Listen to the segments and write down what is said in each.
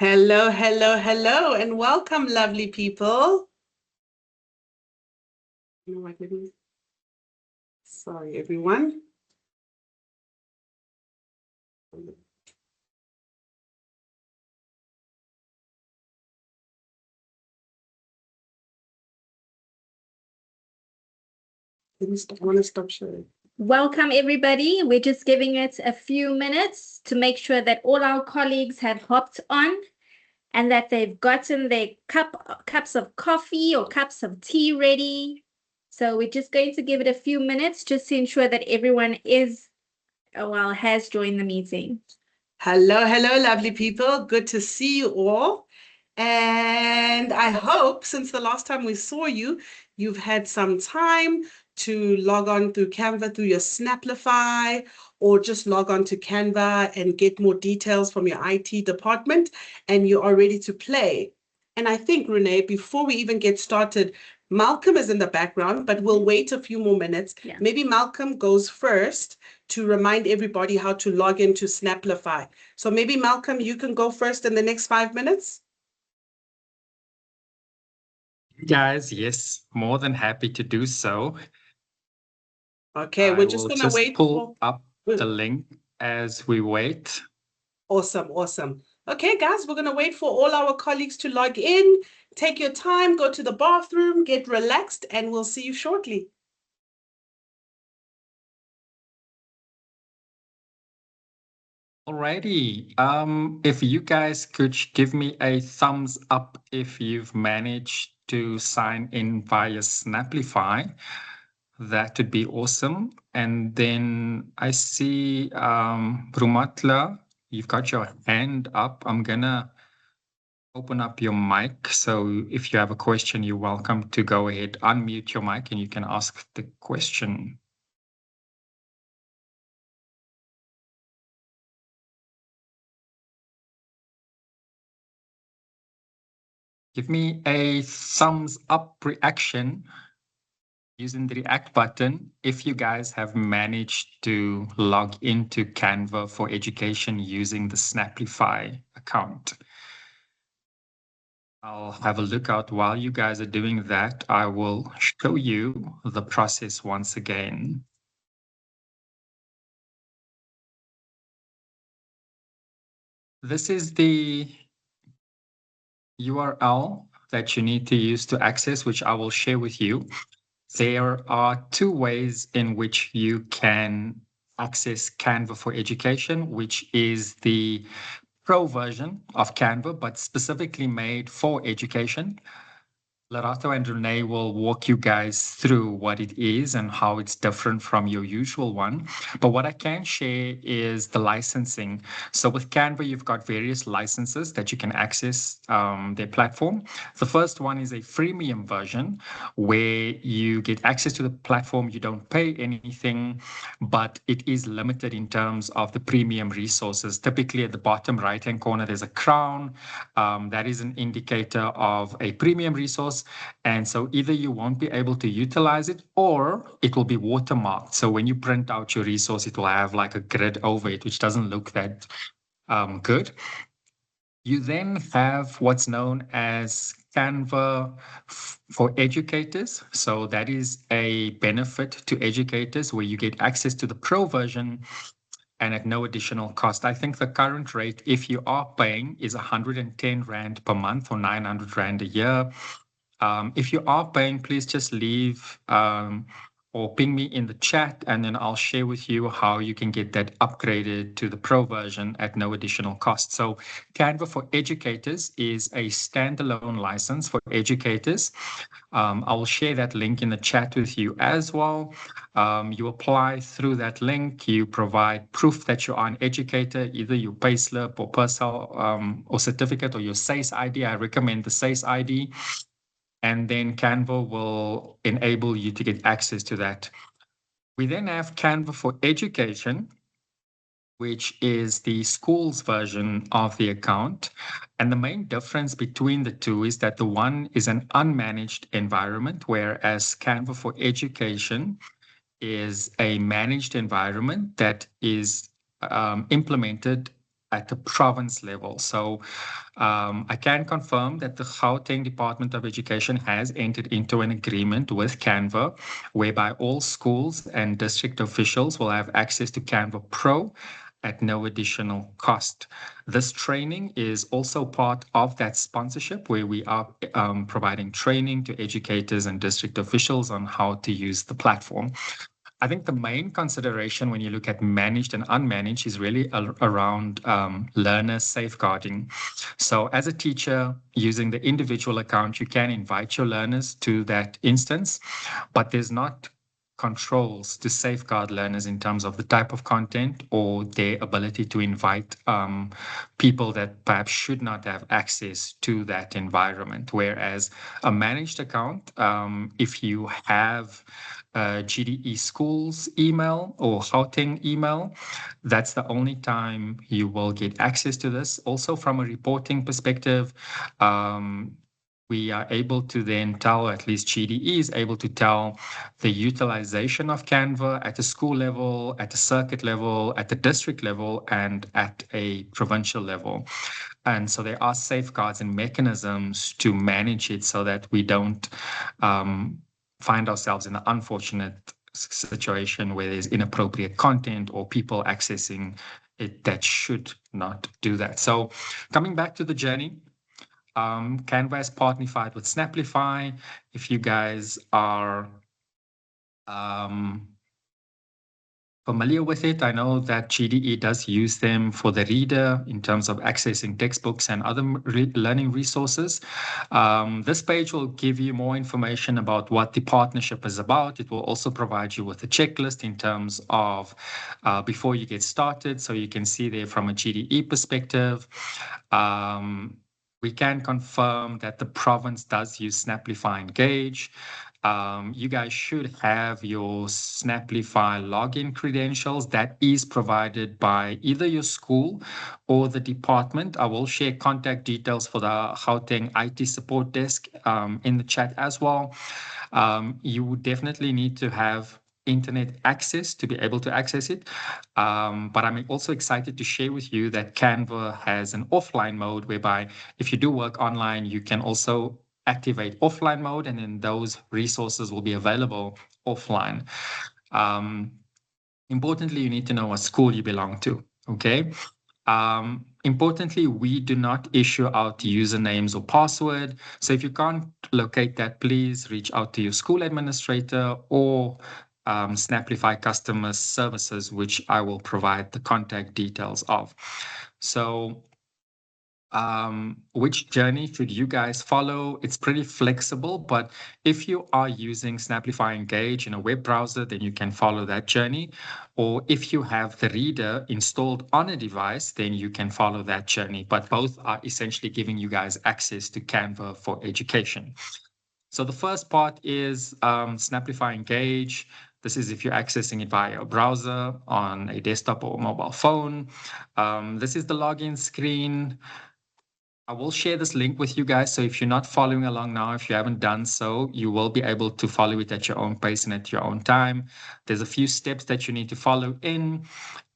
Hello, hello, hello, and welcome, lovely people. You know what, sorry, everyone. I want to stop sharing. Welcome, everybody. We're just giving it a few minutes to make sure that all our colleagues have hopped on and that they've gotten their cups of coffee or cups of tea ready. So we're just going to give it a few minutes just to ensure that everyone has joined the meeting. Hello, hello, lovely people. Good to see you all. And I hope since the last time we saw you, you've had some time to log on through Canva, through your Snaplify, or just log on to Canva and get more details from your IT department, and you are ready to play. And I think, Renee, before we even get started, Malcolm is in the background, but we'll wait a few more minutes. Yeah. Maybe Malcolm goes first to remind everybody how to log into Snaplify. So maybe Malcolm, you can go first in the next 5 minutes. Guys, yes, more than happy to do so. Okay, we're just going to wait pull up the link as we wait. Awesome, awesome. Okay, guys, we're going to wait for all our colleagues to log in. Take your time, go to the bathroom, get relaxed, and we'll see you shortly. Alrighty. If you guys could give me a thumbs up if you've managed to sign in via Snaplify, that would be awesome. And then I see Brumatla, you've got your hand up. I'm gonna open up your mic. So if you have a question, you're welcome to go ahead, unmute your mic, and you can ask the question. Give me a thumbs up reaction using the react button if you guys have managed to log into Canva for education using the Snaplify account. I'll have a look out while you guys are doing that. I will show you the process once again. This is the URL that you need to use to access, which I will share with you. There are two ways in which you can access Canva for education, which is the pro version of Canva, but specifically made for education. Lerato and Renee will walk you guys through what it is and how it's different from your usual one. But what I can share is the licensing. So with Canva, you've got various licenses that you can access their platform. The first one is a freemium version where you get access to the platform. You don't pay anything, but it is limited in terms of the premium resources. Typically at the bottom right-hand corner, there's a crown. That is an indicator of a premium resource. And so either you won't be able to utilize it or it will be watermarked. So when you print out your resource, it will have like a grid over it, which doesn't look that good. You then have what's known as Canva for educators. So that is a benefit to educators where you get access to the pro version and at no additional cost. I think the current rate, if you are paying, is 110 Rand per month or 900 Rand a year. If you are paying, please just leave or ping me in the chat, and then I'll share with you how you can get that upgraded to the pro version at no additional cost. So Canva for Educators is a standalone license for educators. I will share that link in the chat with you as well. You apply through that link. You provide proof that you are an educator, either your payslip or personal or certificate or your SACE ID. I recommend the SACE ID. And then Canva will enable you to get access to that. We then have Canva for Education, which is the school's version of the account. And the main difference between the two is that the one is an unmanaged environment, whereas Canva for Education is a managed environment that is implemented at the province level. So I can confirm that the Gauteng Department of Education has entered into an agreement with Canva, whereby all schools and district officials will have access to Canva Pro at no additional cost. This training is also part of that sponsorship, where we are providing training to educators and district officials on how to use the platform. I think the main consideration when you look at managed and unmanaged is really around learner safeguarding. So, as a teacher using the individual account, you can invite your learners to that instance, but there's not controls to safeguard learners in terms of the type of content or their ability to invite people that perhaps should not have access to that environment. Whereas a managed account, if you have GDE schools email or Gauteng email, that's the only time you will get access to this. Also, from a reporting perspective, we are able to then tell, at least GDE is able to tell the utilization of Canva at a school level, at a circuit level, at the district level, and at a provincial level. And so there are safeguards and mechanisms to manage it so that we don't find ourselves in an unfortunate situation where there's inappropriate content or people accessing it that should not do that. So coming back to the journey, Canva is partnered with Snaplify. If you guys are familiar with it, I know that GDE does use them for the reader in terms of accessing textbooks and other learning resources. This page will give you more information about what the partnership is about. It will also provide you with a checklist in terms of before you get started, so you can see there from a GDE perspective. We can confirm that the province does use Snaplify Engage. You guys should have your Snaplify login credentials. That is provided by either your school or the department. I will share contact details for the Gauteng IT support desk in the chat as well. You would definitely need to have internet access to be able to access it. But I'm also excited to share with you that Canva has an offline mode whereby if you do work online, you can also activate offline mode, and then those resources will be available offline. Importantly, you need to know what school you belong to, okay? Importantly, we do not issue out usernames or password. So if you can't locate that, please reach out to your school administrator or Snaplify customer services, which I will provide the contact details of. So which journey should you guys follow? It's pretty flexible, but if you are using Snaplify Engage in a web browser, then you can follow that journey. Or if you have the reader installed on a device, then you can follow that journey. But both are essentially giving you guys access to Canva for education. So the first part is Snaplify Engage. This is if you're accessing it via a browser on a desktop or mobile phone. This is the login screen. I will share this link with you guys. So if you're not following along now, if you haven't done so, you will be able to follow it at your own pace and at your own time. There's a few steps that you need to follow in.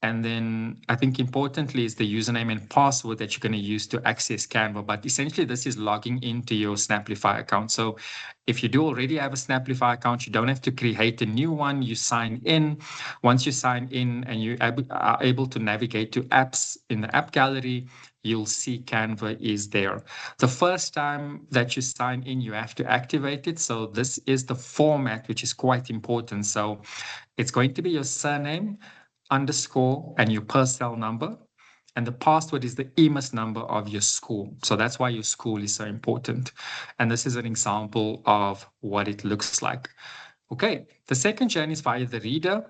And then I think importantly is the username and password that you're going to use to access Canva. But essentially, this is logging into your Snaplify account. So if you do already have a Snaplify account, you don't have to create a new one. You sign in. Once you sign in and you are able to navigate to apps in the app gallery, you'll see Canva is there. The first time that you sign in, you have to activate it. So this is the format, which is quite important. So it's going to be your surname, underscore, and your personnel number. And the password is the EMIS number of your school. So that's why your school is so important. And this is an example of what it looks like. Okay, the second journey is via the reader.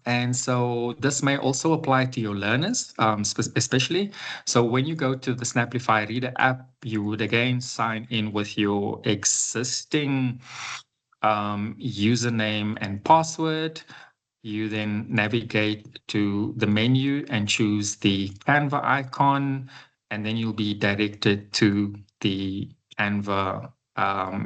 And so this may also apply to your learners, especially. So when you go to the Snaplify Reader app, you would again sign in with your existing username and password. You then navigate to the menu and choose the Canva icon, and then you'll be directed to the Canva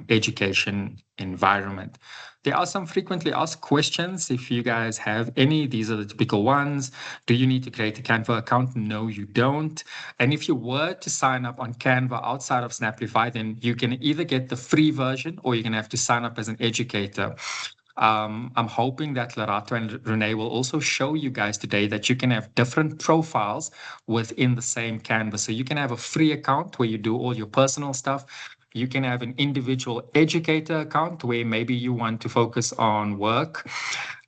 education environment. There are some frequently asked questions. If you guys have any, these are the typical ones. Do you need to create a Canva account? No, you don't. And if you were to sign up on Canva outside of Snaplify, then you can either get the free version or you're going to have to sign up as an educator. I'm hoping that Lerato and Renee will also show you guys today that you can have different profiles within the same Canva. So you can have a free account where you do all your personal stuff. You can have an individual educator account where maybe you want to focus on work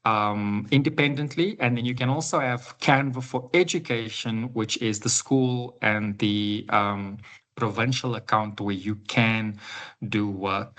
independently. And then you can also have Canva for education, which is the school and the provincial account where you can do work.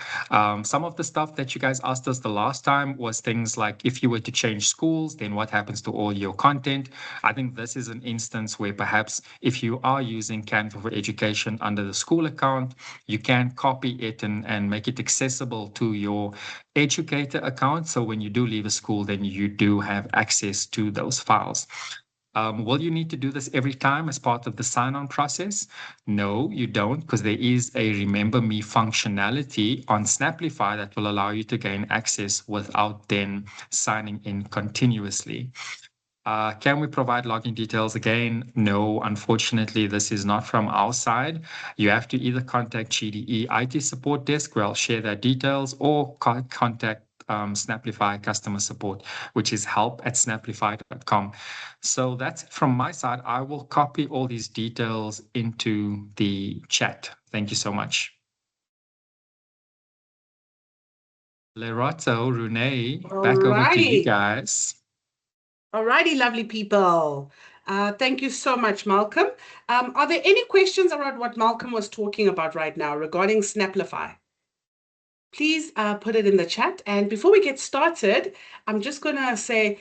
Some of the stuff that you guys asked us the last time was things like if you were to change schools, then what happens to all your content? I think this is an instance where perhaps if you are using Canva for education under the school account, you can copy it and make it accessible to your educator account. So when you do leave a school, then you do have access to those files. Will you need to do this every time as part of the sign-on process? No, you don't, because there is a Remember Me functionality on Snaplify that will allow you to gain access without then signing in continuously. Can we provide login details again? No, unfortunately, this is not from our side. You have to either contact GDE IT support desk, where I'll share their details, or contact Snaplify customer support, which is help@snaplify.com. So that's it from my side. I will copy all these details into the chat. Thank you so much. Lerato, Renee, back over to you guys. Alrighty, lovely people. Thank you so much, Malcolm. Are there any questions around what Malcolm was talking about right now regarding Snaplify? Please put it in the chat. And before we get started, I'm just going to say,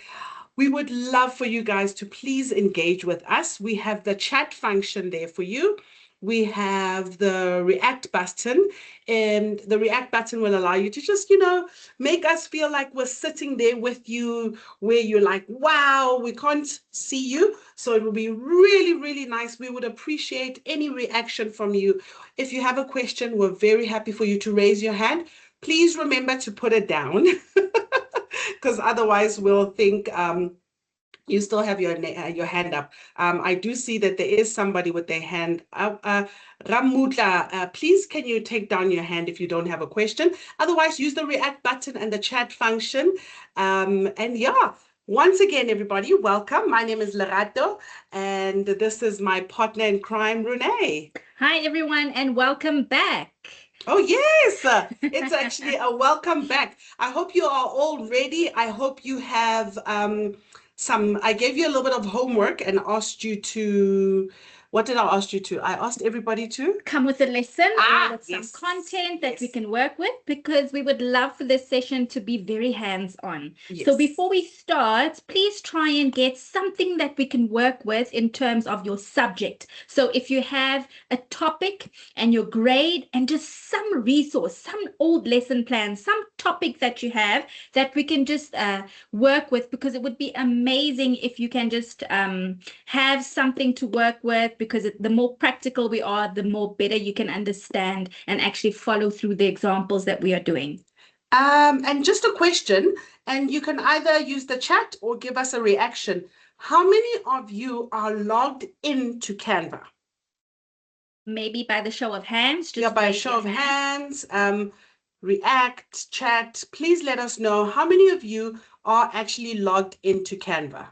we would love for you guys to please engage with us. We have the chat function there for you. We have the react button, and the react button will allow you to just, make us feel like we're sitting there with you, where you're like, wow, we can't see you. So it will be really, really nice. We would appreciate any reaction from you. If you have a question, we're very happy for you to raise your hand. Please remember to put it down, because otherwise we'll think you still have your hand up. I do see that there is somebody with their hand up. Ramutla, please can you take down your hand if you don't have a question? Otherwise, use the react button and the chat function. And yeah, once again, everybody, welcome. My name is Lerato, and this is my partner in crime, Renee. Hi, everyone, and welcome back. Oh, yes, it's actually a welcome back. I hope you are all ready. I hope you have I gave you a little bit of homework and asked you to, what did I ask you to? I asked everybody to come with a lesson or with yes, some content that we can work with, because we would love for this session to be very hands-on. Yes. So before we start, please try and get something that we can work with in terms of your subject. So if you have a topic and your grade and just some resource, some old lesson plan, some topic that you have that we can just work with, because it would be amazing if you can just have something to work with, because the more practical we are, the more better you can understand and actually follow through the examples that we are doing. And just a question, and you can either use the chat or give us a reaction. How many of you are logged into Canva? Maybe by the show of hands. Just by a show of hands. React, chat. Please let us know how many of you are actually logged into Canva.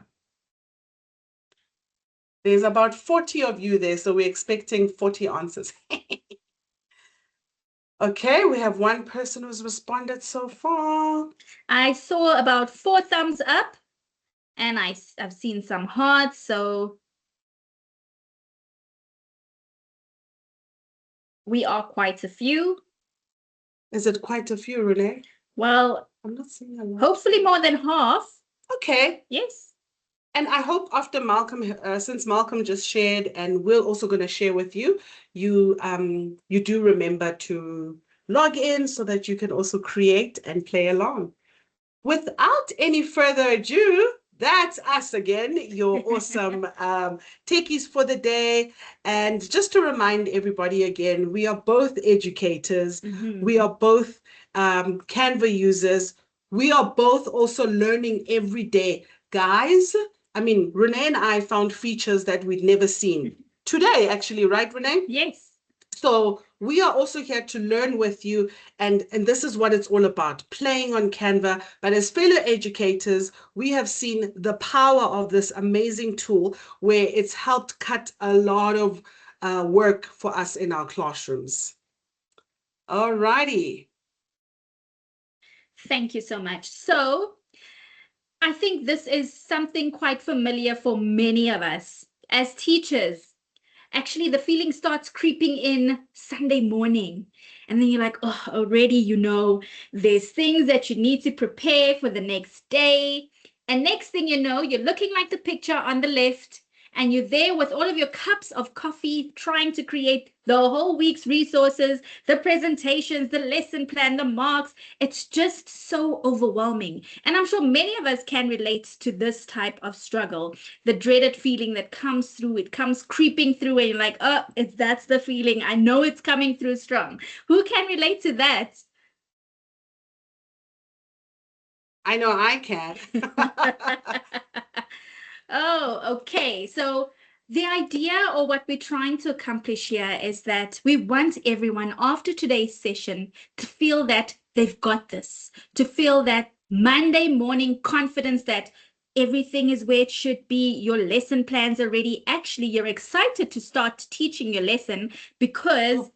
There's about 40 of you there, so we're expecting 40 answers. Okay, we have one person who's responded so far. I saw about 4 thumbs up, and I've seen some hearts, so we are quite a few. Is it quite a few, Renee? Well, I'm not seeing a lot. Hopefully more than half. Okay. Yes. And I hope after Malcolm, since Malcolm just shared, and we're also going to share with you, you do remember to log in so that you can also create and play along. Without any further ado, That's us again, your awesome techies for the day. And just to remind everybody again, we are both educators. We are both Canva users. We are both also learning every day. Guys, I mean, Renee and I found features that we'd never seen today, actually, right, Renee? Yes. So we are also here to learn with you, and this is what it's all about, playing on Canva. But as fellow educators, we have seen the power of this amazing tool where it's helped cut a lot of work for us in our classrooms. All righty. Thank you so much. So I think this is something quite familiar for many of us as teachers. Actually, the feeling starts creeping in Sunday morning. And then you're like, oh, already, there's things that you need to prepare for the next day. And next thing you know, you're looking like the picture on the left, and you're there with all of your cups of coffee, trying to create the whole week's resources, the presentations, the lesson plan, the marks. It's just so overwhelming. And I'm sure many of us can relate to this type of struggle, the dreaded feeling that comes through. It comes creeping through, and you're like, oh, that's the feeling. I know it's coming through strong. Who can relate to that? I know I can. Oh, okay. So the idea, or what we're trying to accomplish here, is that we want everyone after today's session to feel that they've got this, to feel that Monday morning confidence that everything is where it should be. Your lesson plans are ready. Actually, you're excited to start teaching your lesson because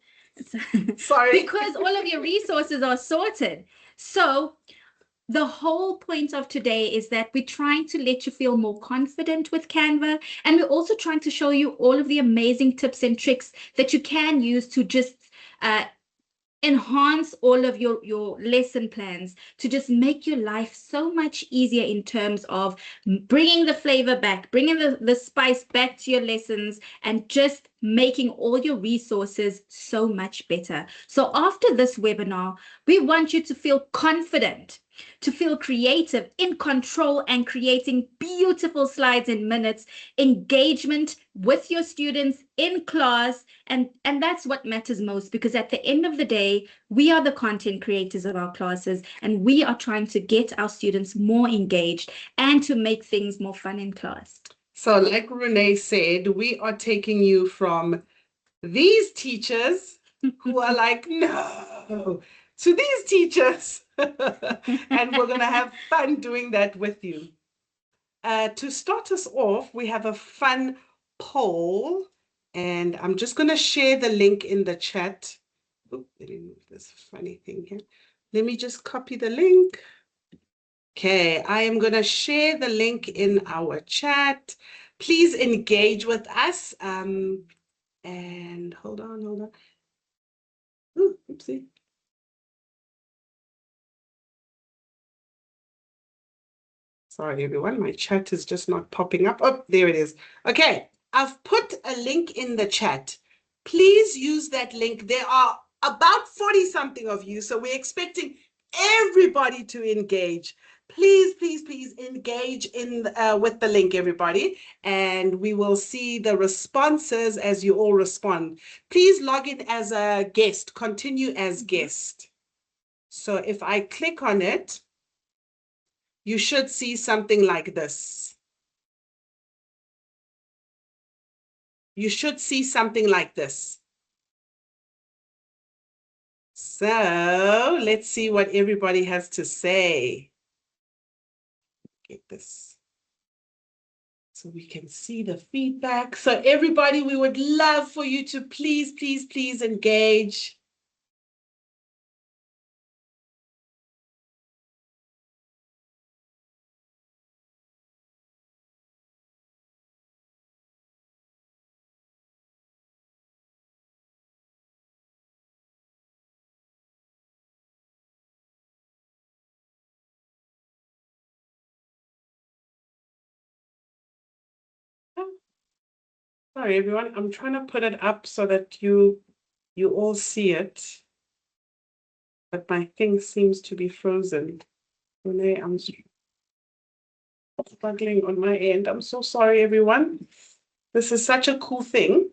Sorry. because all of your resources are sorted. So the whole point of today is that we're trying to let you feel more confident with Canva, and we're also trying to show you all of the amazing tips and tricks that you can use to just enhance all of your lesson plans, to just make your life so much easier in terms of bringing the flavor back, bringing the spice back to your lessons, and just making all your resources so much better. So after this webinar, we want you to feel confident, to feel creative, in control, and creating beautiful slides in minutes, engagement with your students in class. And that's what matters most, because at the end of the day, we are the content creators of our classes, and we are trying to get our students more engaged and to make things more fun in class. So like Renee said, we are taking you from these teachers who are like, no, to these teachers. And we're going to have fun doing that with you. To start us off, we have a fun poll, and I'm just going to share the link in the chat. Oh, let me move this funny thing here. Let me just copy the link. Okay, I am going to share the link in our chat. Please engage with us. And hold on. Ooh, oopsie. Sorry, everyone. My chat is just not popping up. Oh, there it is. Okay, I've put a link in the chat. Please use that link. There are about 40-something of you, so we're expecting everybody to engage. Please, please, please engage in with the link, everybody, and we will see the responses as you all respond. Please log in as a guest. Continue as guest. So if I click on it, you should see something like this. You should see something like this. So let's see what everybody has to say. Get this so we can see the feedback. So everybody, we would love for you to please, please, please engage. Sorry, everyone. I'm trying to put it up so that you all see it. But my thing seems to be frozen. Renee, Struggling on my end. I'm so sorry, everyone. This is such a cool thing.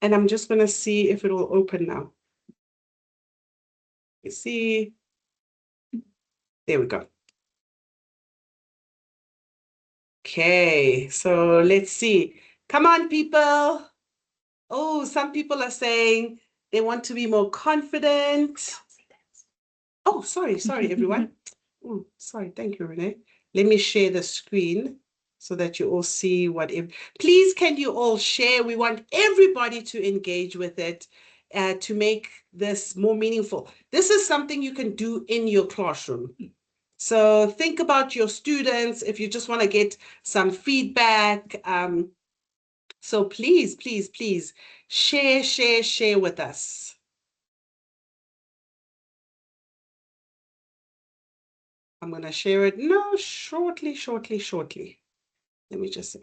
And I'm just going to see if it will open now. You see, there we go. Okay, so let's see. Come on, people. Oh, some people are saying they want to be more confident. Oh, sorry, everyone. Oh, sorry, thank you, Renee. Let me share the screen so that you all see what if. Please, can you all share? We want everybody to engage with it to make this more meaningful. This is something you can do in your classroom. So think about your students if you just want to get some feedback. So please, please, please share with us. I'm going to share it now shortly. Let me just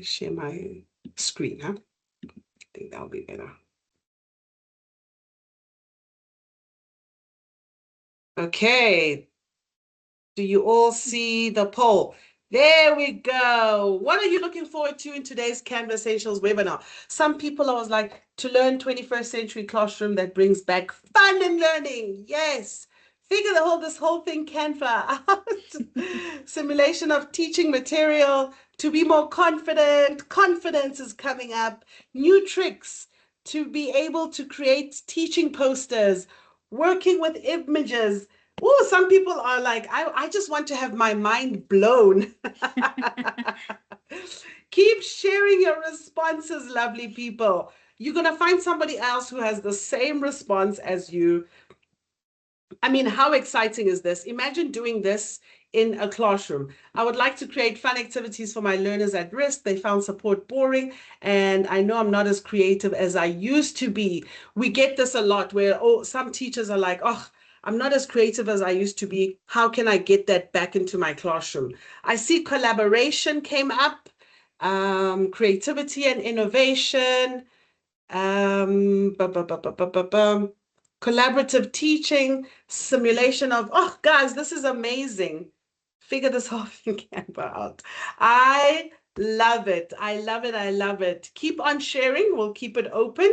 share my screen, huh? I think that'll be better. Okay. Do you all see the poll? There we go. What are you looking forward to in today's Canva Essentials webinar? Some people I was like, to learn 21st century classroom that brings back fun and learning. Yes. Figure this whole thing Canva out. Simulation of teaching material to be more confident. Confidence is coming up. New tricks to be able to create teaching posters, working with images. Oh, some people are like, I just want to have my mind blown. Keep sharing your responses, lovely people. You're going to find somebody else who has the same response as you. I mean, how exciting is this? Imagine doing this in a classroom. I would like to create fun activities for my learners at risk. They found support boring, and I know I'm not as creative as I used to be. We get this a lot where some teachers are like, oh, I'm not as creative as I used to be. How can I get that back into my classroom? I see collaboration came up, creativity and innovation, collaborative teaching, simulation of, oh, guys, this is amazing. Figure this whole thing Canva out. I love it. I love it. I love it. Keep on sharing. We'll keep it open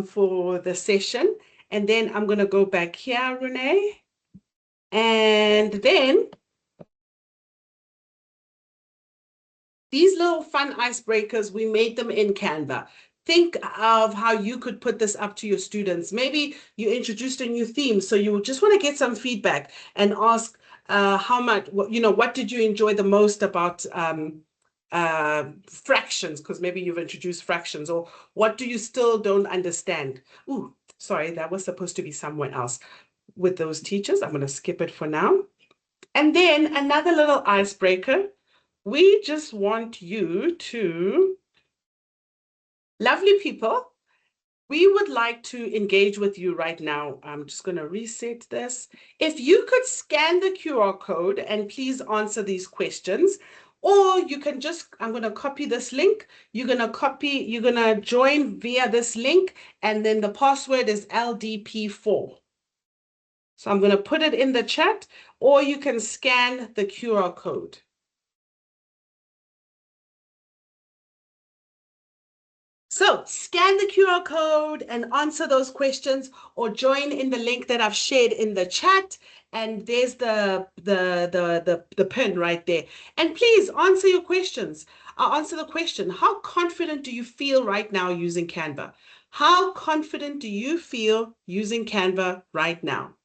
for the session. And then I'm going to go back here, Renee. And then these little fun icebreakers, we made them in Canva. Think of how you could put this up to your students. Maybe you introduced a new theme, so you just want to get some feedback and ask how much, what did you enjoy the most about fractions, because maybe you've introduced fractions, or what do you still don't understand? Ooh, sorry, that was supposed to be somewhere else with those teachers. I'm going to skip it for now. And then another little icebreaker. We just want you to, lovely people, we would like to engage with you right now. I'm just going to reset this. If you could scan the QR code and please answer these questions, or you can just, I'm going to copy this link. You're going to join via this link, and then the password is LDP4. So I'm going to put it in the chat, or you can scan the QR code. So scan the QR code and answer those questions, or join in the link that I've shared in the chat. And there's the pin right there. And please answer your questions. I'll answer the question. How confident do you feel right now using Canva? How confident do you feel using Canva right now?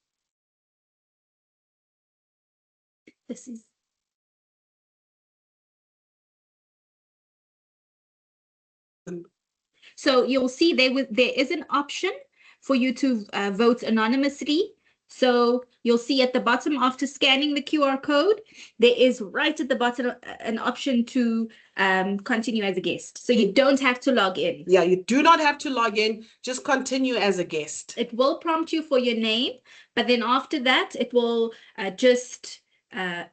This is So you'll see there is an option for you to vote anonymously. So you'll see at the bottom, after scanning the QR code, there is right at the bottom an option to continue as a guest. So you don't have to log in. Yeah, you do not have to log in. Just continue as a guest. It will prompt you for your name, but then after that, it will just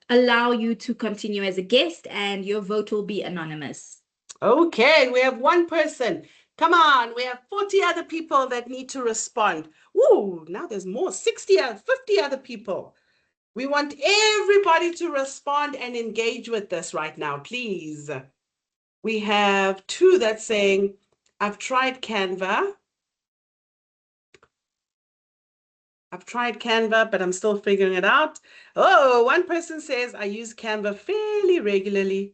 allow you to continue as a guest, and your vote will be anonymous. Okay, we have one person. Come on, we have 40 other people that need to respond. Ooh, now there's more, 50 other people. We want everybody to respond and engage with this right now, please. We have 2 that's saying, I've tried Canva. I've tried Canva, but I'm still figuring it out. Oh, one person says, I use Canva fairly regularly.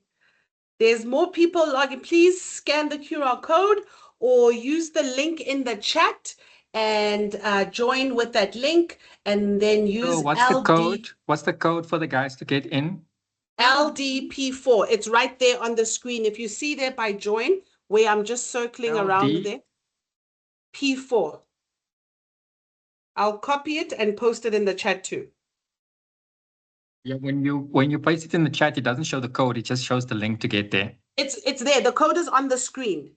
There's more people logging. Please scan the QR code or use the link in the chat and join with that link, and then So use what's the code? What's the code for the guys to get in? LDP4. It's right there on the screen. If you see there by join, where I'm just circling around there, P4. I'll copy it and post it in the chat too. Yeah, when you paste it in the chat, it doesn't show the code, it just shows the link to get there. It's there. The code is on the screen.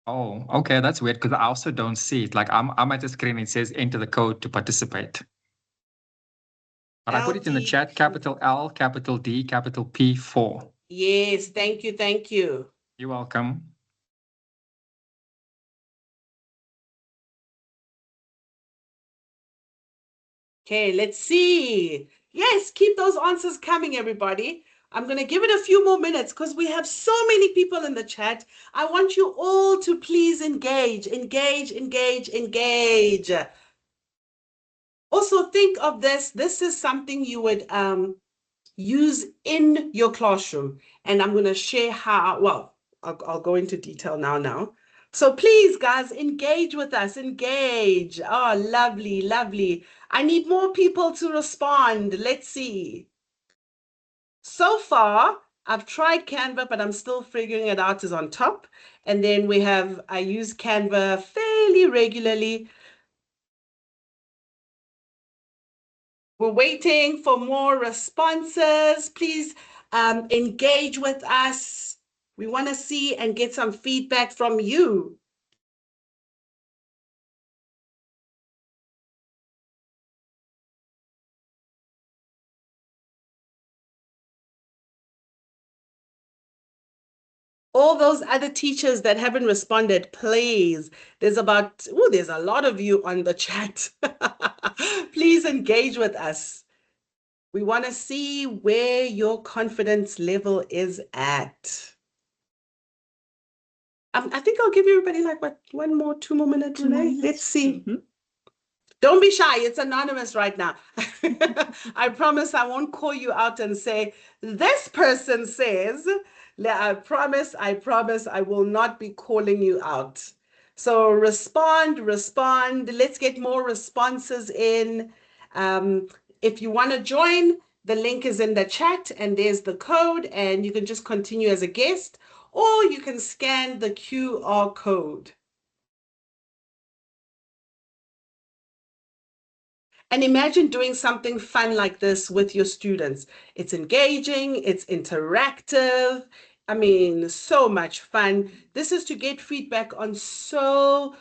Oh, okay, that's weird because I also don't see it. Like I'm at the screen, it says enter the code to participate. But I put it in the chat, capital L, capital D, capital P4. Yes, thank you, thank you. You're welcome. Okay, let's see. Yes, keep those answers coming, everybody. I'm going to give it a few more minutes because we have so many people in the chat. I want you all to please engage, engage, engage, engage. Also, think of this. This is something you would use in your classroom. And I'm going to share how, well, I'll go into detail now. So please, guys, engage with us, engage. Oh, lovely, lovely. I need more people to respond. Let's see. So far, I've tried Canva, but I'm still figuring it out is on top. And then we have, I use Canva fairly regularly. We're waiting for more responses. Please engage with us. We want to see and get some feedback from you. All those other teachers that haven't responded, please. There's a lot of you on the chat. Please engage with us. We want to see where your confidence level is at. I think I'll give everybody like, what, 2 more minutes, Renee? Let's see. Mm-hmm. Don't be shy. It's anonymous right now. I promise I won't call you out and say, this person says, I promise I will not be calling you out. So respond. Let's get more responses in. If you want to join, the link is in the chat and there's the code, and you can just continue as a guest, or you can scan the QR code. And imagine doing something fun like this with your students. It's engaging, it's interactive. I mean, so much fun. This is to get feedback on so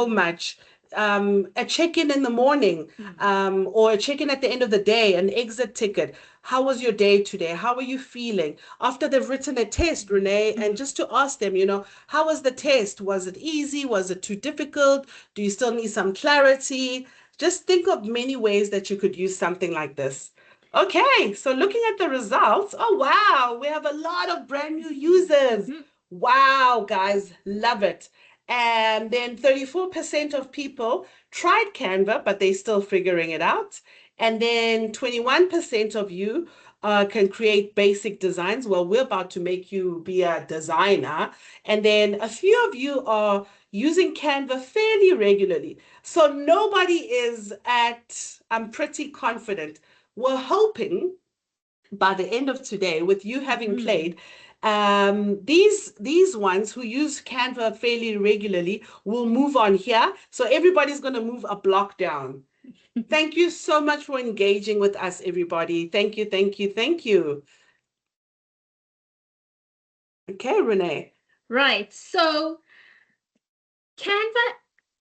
much. A check-in in the morning, or a check-in at the end of the day, an exit ticket. How was your day today? How are you feeling? After they've written a test, Renee, and just to ask them, how was the test? Was it easy? Was it too difficult? Do you still need some clarity? Just think of many ways that you could use something like this. Okay, so looking at the results, oh wow, we have a lot of brand new users. Wow, guys, love it. And then 34% of people tried Canva, but they're still figuring it out. And then 21% of you can create basic designs. Well, we're about to make you be a designer. And then a few of you are using Canva fairly regularly. So nobody is I'm pretty confident. We're hoping by the end of today, with you having played, these ones who use Canva fairly regularly will move on here. So everybody's going to move a block down. Thank you so much for engaging with us, everybody. Thank you, thank you, thank you. Okay, Renee. Right. So Canva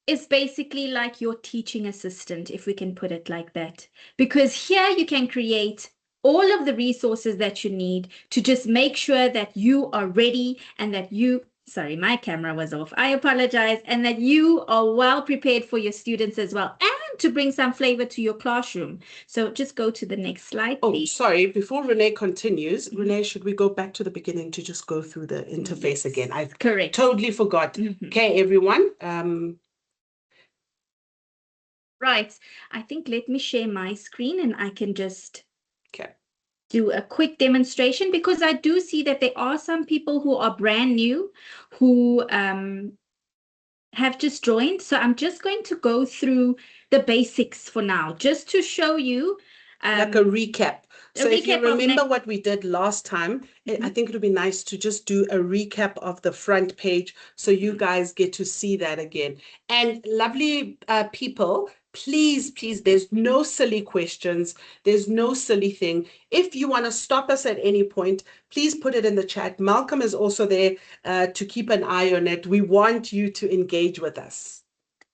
is basically like your teaching assistant, if we can put it like that, because here you can create all of the resources that you need to just make sure that you are ready and that you sorry, my camera was off. I apologize. And that you are well prepared for your students as well, and to bring some flavor to your classroom. So just go to the next slide, Oh, please. sorry, before Renee continues, Renee, should we go back to the beginning to just go through the interface again? I Correct. totally forgot. Okay, everyone. Right. I think let me share my screen and I can just Okay. do a quick demonstration, because I do see that there are some people who are brand new who have just joined. So I'm just going to go through the basics for now, just to show you Like a recap. So if you recap of remember what we did last time, I think it would be nice to just do a recap of the front page so you guys get to see that again. And lovely people, please, please, there's no silly questions. There's no silly thing. If you want to stop us at any point, please put it in the chat. Malcolm is also there to keep an eye on it. We want you to engage with us.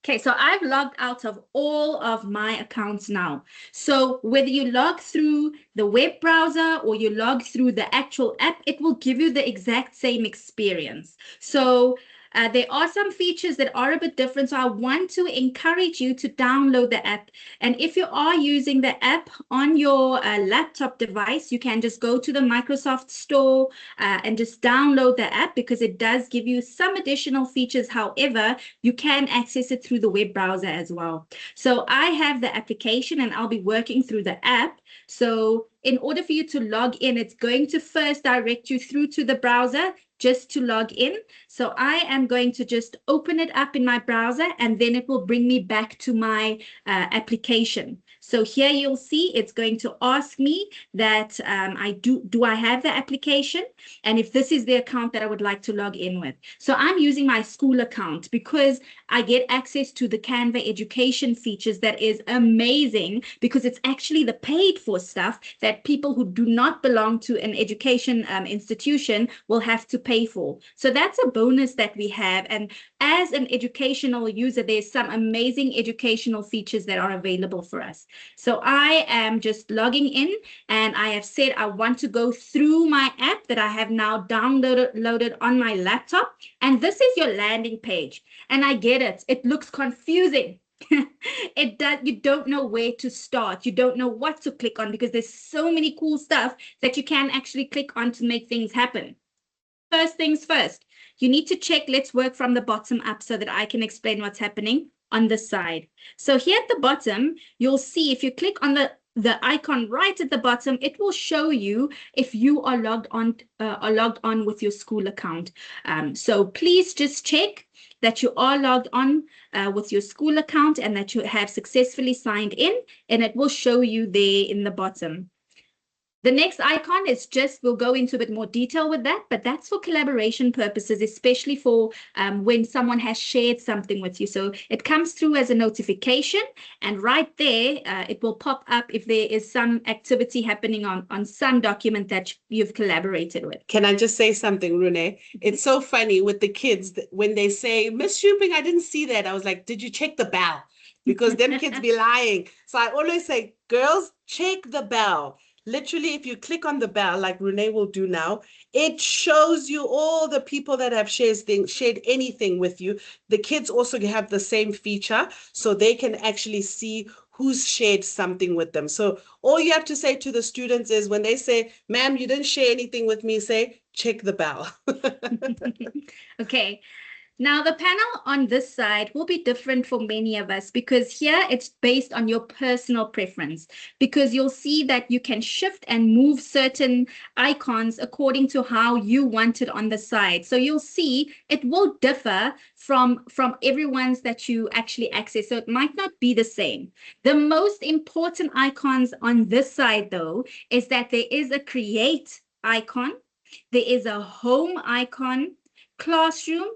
Okay, so I've logged out of all of my accounts now. So whether you log through the web browser or you log through the actual app, it will give you the exact same experience. So there are some features that are a bit different. So I want to encourage you to download the app. And if you are using the app on your laptop device, you can just go to the Microsoft Store and just download the app, because it does give you some additional features. However, you can access it through the web browser as well. So I have the application and I'll be working through the app. So in order for you to log in, it's going to first direct you through to the browser just to log in. So I am going to just open it up in my browser, and then it will bring me back to my application. So here you'll see it's going to ask me that do I have the application, and if this is the account that I would like to log in with. So I'm using my school account because I get access to the Canva education features. That is amazing, because it's actually the paid for stuff that people who do not belong to an education institution will have to pay for. So that's a bonus that we have. And as an educational user, there's some amazing educational features that are available for us. So I am just logging in, and I have said I want to go through my app that I have now downloaded on my laptop. And this is your landing page. And I get it. It looks confusing. You don't know where to start. You don't know what to click on, because there's so many cool stuff that you can actually click on to make things happen. First things first, you need to check let's work from the bottom up so that I can explain what's happening on this side. So here at the bottom, you'll see if you click on the icon right at the bottom, it will show you if you are logged on with your school account. So please just check that you are logged on with your school account and that you have successfully signed in, and it will show you there in the bottom. The next icon is just, we'll go into a bit more detail with that, but that's for collaboration purposes, especially for when someone has shared something with you. So it comes through as a notification, and right there, it will pop up if there is some activity happening on some document that you've collaborated with. Can I just say something, Renee? It's so funny with the kids when they say, Miss Shooping, I didn't see that. I was like, did you check the bell? Because them kids be lying. So I always say, girls, check the bell. Literally, if you click on the bell, like Renee will do now, it shows you all the people that have shared anything with you. The kids also have the same feature, so they can actually see who's shared something with them. So all you have to say to the students is when they say, ma'am, you didn't share anything with me, say, check the bell. Okay. Now, the panel on this side will be different for many of us, because here it's based on your personal preference, because you'll see that you can shift and move certain icons according to how you want it on the side. So you'll see it will differ from everyone's that you actually access. So it might not be the same. The most important icons on this side, though, is that there is a create icon, there is a home icon, classroom,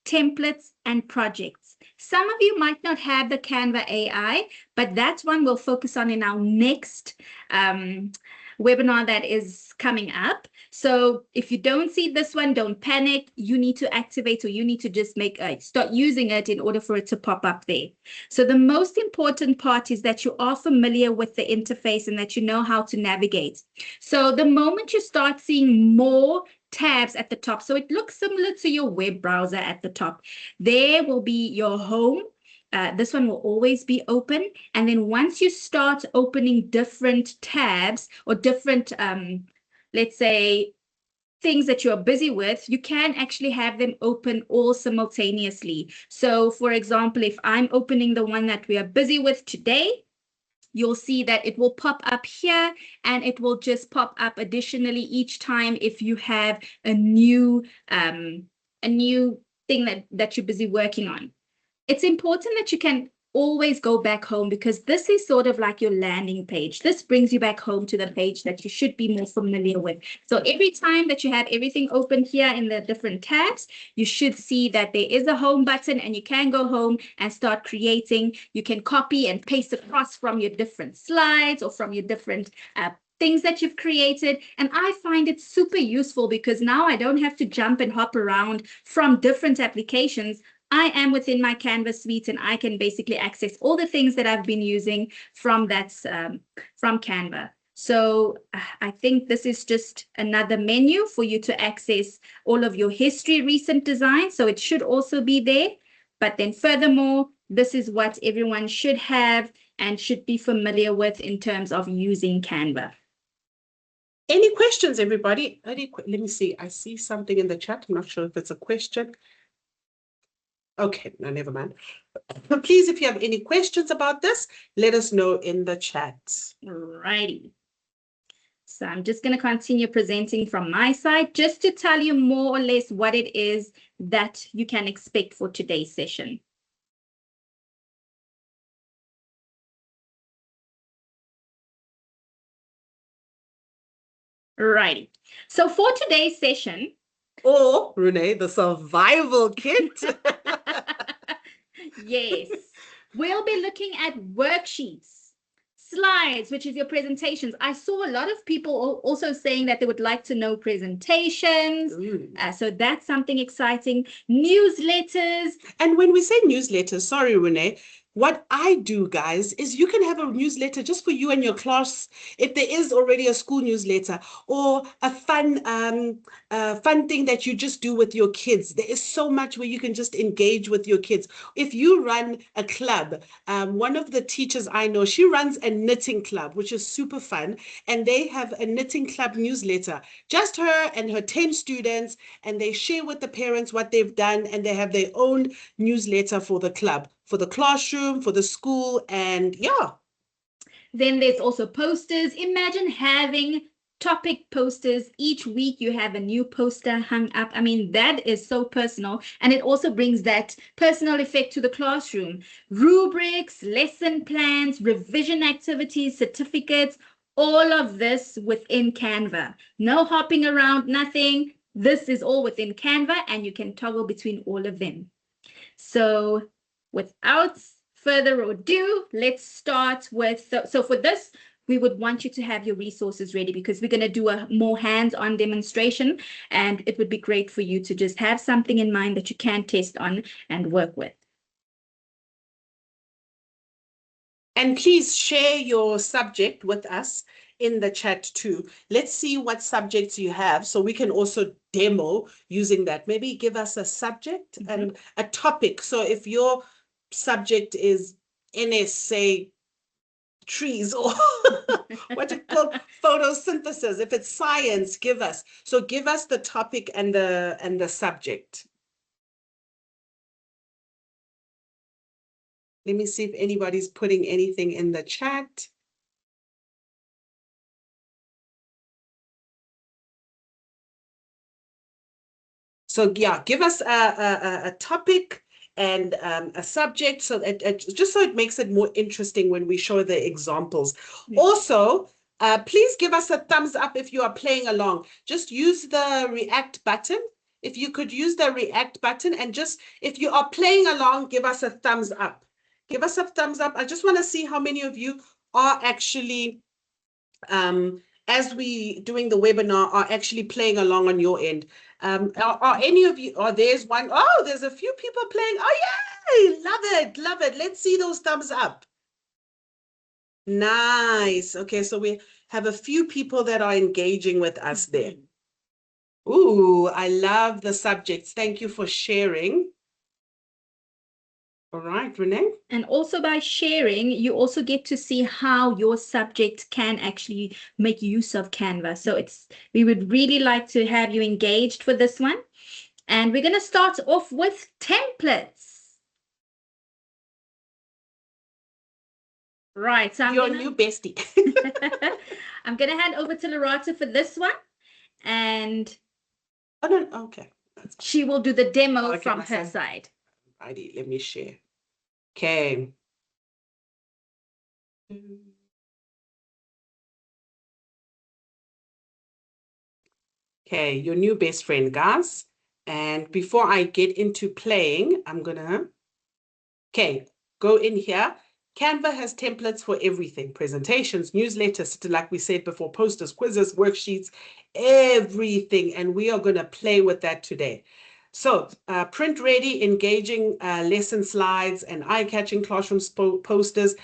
templates, and projects. Some of you might not have the Canva AI, but that's one we'll focus on in our next webinar that is coming up. So if you don't see this one, don't panic. You need to activate, or you need to just start using it in order for it to pop up there. So the most important part is that you are familiar with the interface and that you know how to navigate. So the moment you start seeing more tabs at the top. So it looks similar to your web browser at the top. There will be your home. This one will always be open. And then once you start opening different tabs or different, let's say, things that you're busy with, you can actually have them open all simultaneously. So for example, if I'm opening the one that we are busy with today, you'll see that it will pop up here, and it will just pop up additionally each time if you have a new thing that you're busy working on. It's important that you can always go back home, because this is sort of like your landing page. This brings you back home to the page that you should be more familiar with. So every time that you have everything open here in the different tabs, you should see that there is a home button, and you can go home and start creating. You can copy and paste across from your different slides or from your different things that you've created. And I find it super useful, because now I don't have to jump and hop around from different applications. I am within my Canva suite, and I can basically access all the things that I've been using from from Canva. So I think this is just another menu for you to access all of your history recent designs. So it should also be there. But then furthermore, this is what everyone should have and should be familiar with in terms of using Canva. Any questions, everybody? Let me see. I see something in the chat. I'm not sure if it's a question. Okay, no, never mind. But please, if you have any questions about this, let us know in the chat. Alrighty. So I'm just going to continue presenting from my side, just to tell you more or less what it is that you can expect for today's session. Righty. So for today's session, or Renee, the survival kit. Yes, we'll be looking at worksheets, slides, which is your presentations. I saw a lot of people also saying that they would like to know presentations. So that's something exciting. Newsletters. And when we say newsletters, sorry, Renee, what I do, guys, is you can have a newsletter just for you and your class, if there is already a school newsletter, or a fun thing that you just do with your kids. There is so much where you can just engage with your kids. If you run a club, one of the teachers I know, she runs a knitting club, which is super fun, and they have a knitting club newsletter, just her and her 10 students, and they share with the parents what they've done, and they have their own newsletter for the club, for the classroom, for the school, and yeah. Then there's also posters. Imagine having topic posters. Each week you have a new poster hung up. I mean, that is so personal, and it also brings that personal effect to the classroom. Rubrics, lesson plans, revision activities, certificates, all of this within Canva. No hopping around, nothing. This is all within Canva, and you can toggle between all of them. So without further ado, let's start with, so for this, we would want you to have your resources ready, because we're going to do a more hands-on demonstration, and it would be great for you to just have something in mind that you can test on and work with. And please share your subject with us in the chat too. Let's see what subjects you have, so we can also demo using that. Maybe give us a subject and a topic. So if your subject is NS, say trees, or what you call photosynthesis. If it's science, give us. So give us the topic and the subject. Let me see if anybody's putting anything in the chat. So yeah, give us a topic and a subject, so that just so it makes it more interesting when we show the examples. Also, please give us a thumbs up if you are playing along. Just use the react button. If you could use the react button, and just, if you are playing along, give us a thumbs up. Give us a thumbs up. I just want to see how many of you are actually, as we doing the webinar, are actually playing along on your end. Are any of you, there's one, there's a few people playing. Oh, yay, love it, love it. Let's see those thumbs up. Nice. Okay, so we have a few people that are engaging with us there. Ooh, I love the subjects. Thank you for sharing. All right, Renee. And also by sharing, you also get to see how your subject can actually make use of Canva. So we would really like to have you engaged for this one. And we're going to start off with templates. Right. So Your new bestie. I'm going to hand over to Lorata for this one. And Oh, no, okay. She will do the demo Okay, from her side. Righty, let me share. Okay. Okay, your new best friend, guys. And before I get into playing, I'm gonna, okay, go in here. Canva has templates for everything, presentations, newsletters, like we said before, posters, quizzes, worksheets, everything. And we are gonna play with that today. So print ready, engaging lesson slides and eye-catching classroom posters,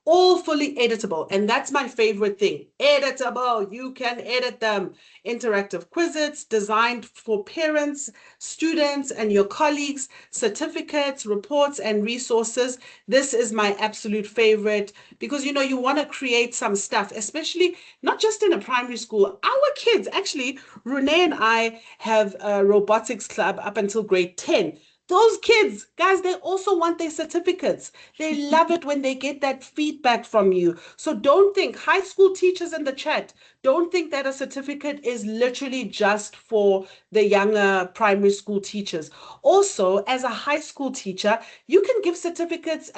all fully editable. And that's my favorite thing, editable. You can edit them. Interactive quizzes designed for parents, students, and your colleagues, certificates, reports, and resources. This is my absolute favorite because, you know, you want to create some stuff, especially not just in a primary school. Our kids, actually, Renee and I have a robotics club up until grade 10. Those kids, guys, they also want their certificates. They love it when they get that feedback from you. So don't think, high school teachers in the chat, don't think that a certificate is literally just for the younger primary school teachers. Also, as a high school teacher, you can give certificates.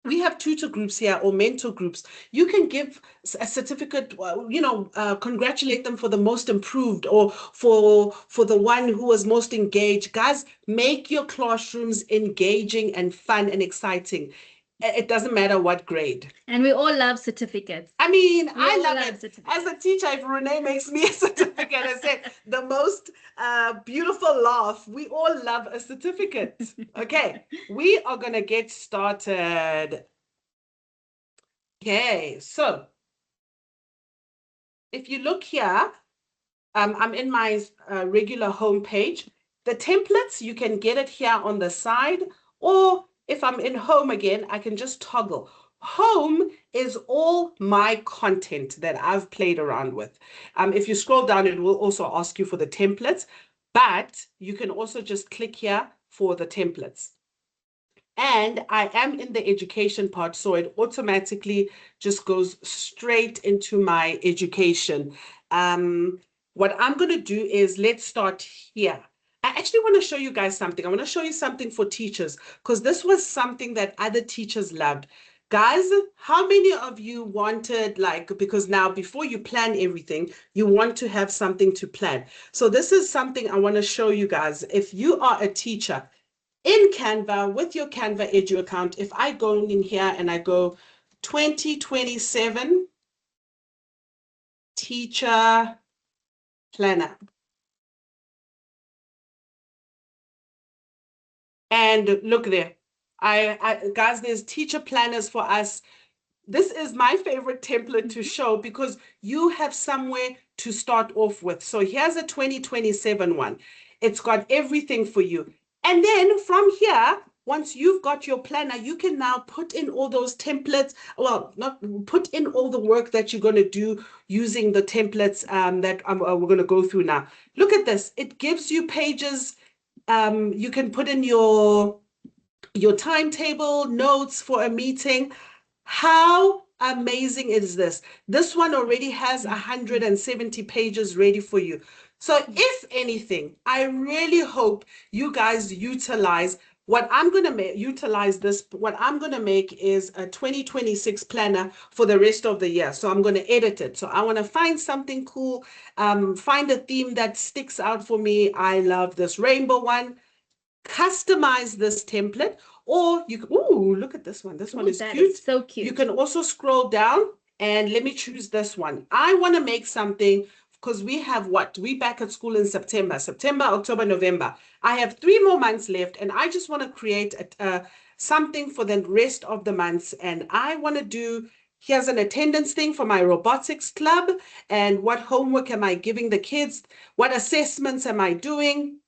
We have tutor groups here or mentor groups. You can give a certificate, congratulate them for the most improved or for the one who was most engaged. Guys, make your classrooms engaging and fun and exciting. It doesn't matter what grade. And we all love certificates. I mean, I love it. As a teacher, if Renee makes me a certificate and said the most beautiful laugh, we all love a certificate. Okay, we are going to get started. Okay, so if you look here, I'm in my regular home page. The templates, you can get it here on the side, or if I'm in home again, I can just toggle. Home is all my content that I've played around with. If you scroll down, it will also ask you for the templates, but you can also just click here for the templates. And I am in the education part, so it automatically just goes straight into my education. What I'm going to do is let's start here. I actually want to show you guys something. I want to show you something for teachers because this was something that other teachers loved. Guys, how many of you wanted, like, because now before you plan everything, you want to have something to plan. So this is something I want to show you guys. If you are a teacher, in Canva, with your Canva Edu account, if I go in here and I go 2027 teacher planner. And look there. Guys, there's teacher planners for us. This is my favorite template to show because you have somewhere to start off with. So here's a 2027 one. It's got everything for you. And then from here, once you've got your planner, you can now put in all those templates. Well, not put in all the work that you're going to do using the templates that we're going to go through now. Look at this. It gives you pages. You can put in your timetable, notes for a meeting. How amazing is this? This one already has 170 pages ready for you. So if anything, I really hope you guys utilize what I'm going to utilize this. What I'm going to make is a 2026 planner for the rest of the year. So I'm going to edit it. So I want to find something cool, find a theme that sticks out for me. I love this rainbow one. Customize this template, or you can, ooh, look at this one. This one is cute. Is so cute. You can also scroll down and let me choose this one. I want to make something because we have what? We back at school in September, October, November. I have 3 more months left and I just want to create something for the rest of the months. And I want to do Here's an attendance thing for my robotics club. And what homework am I giving the kids? What assessments am I doing?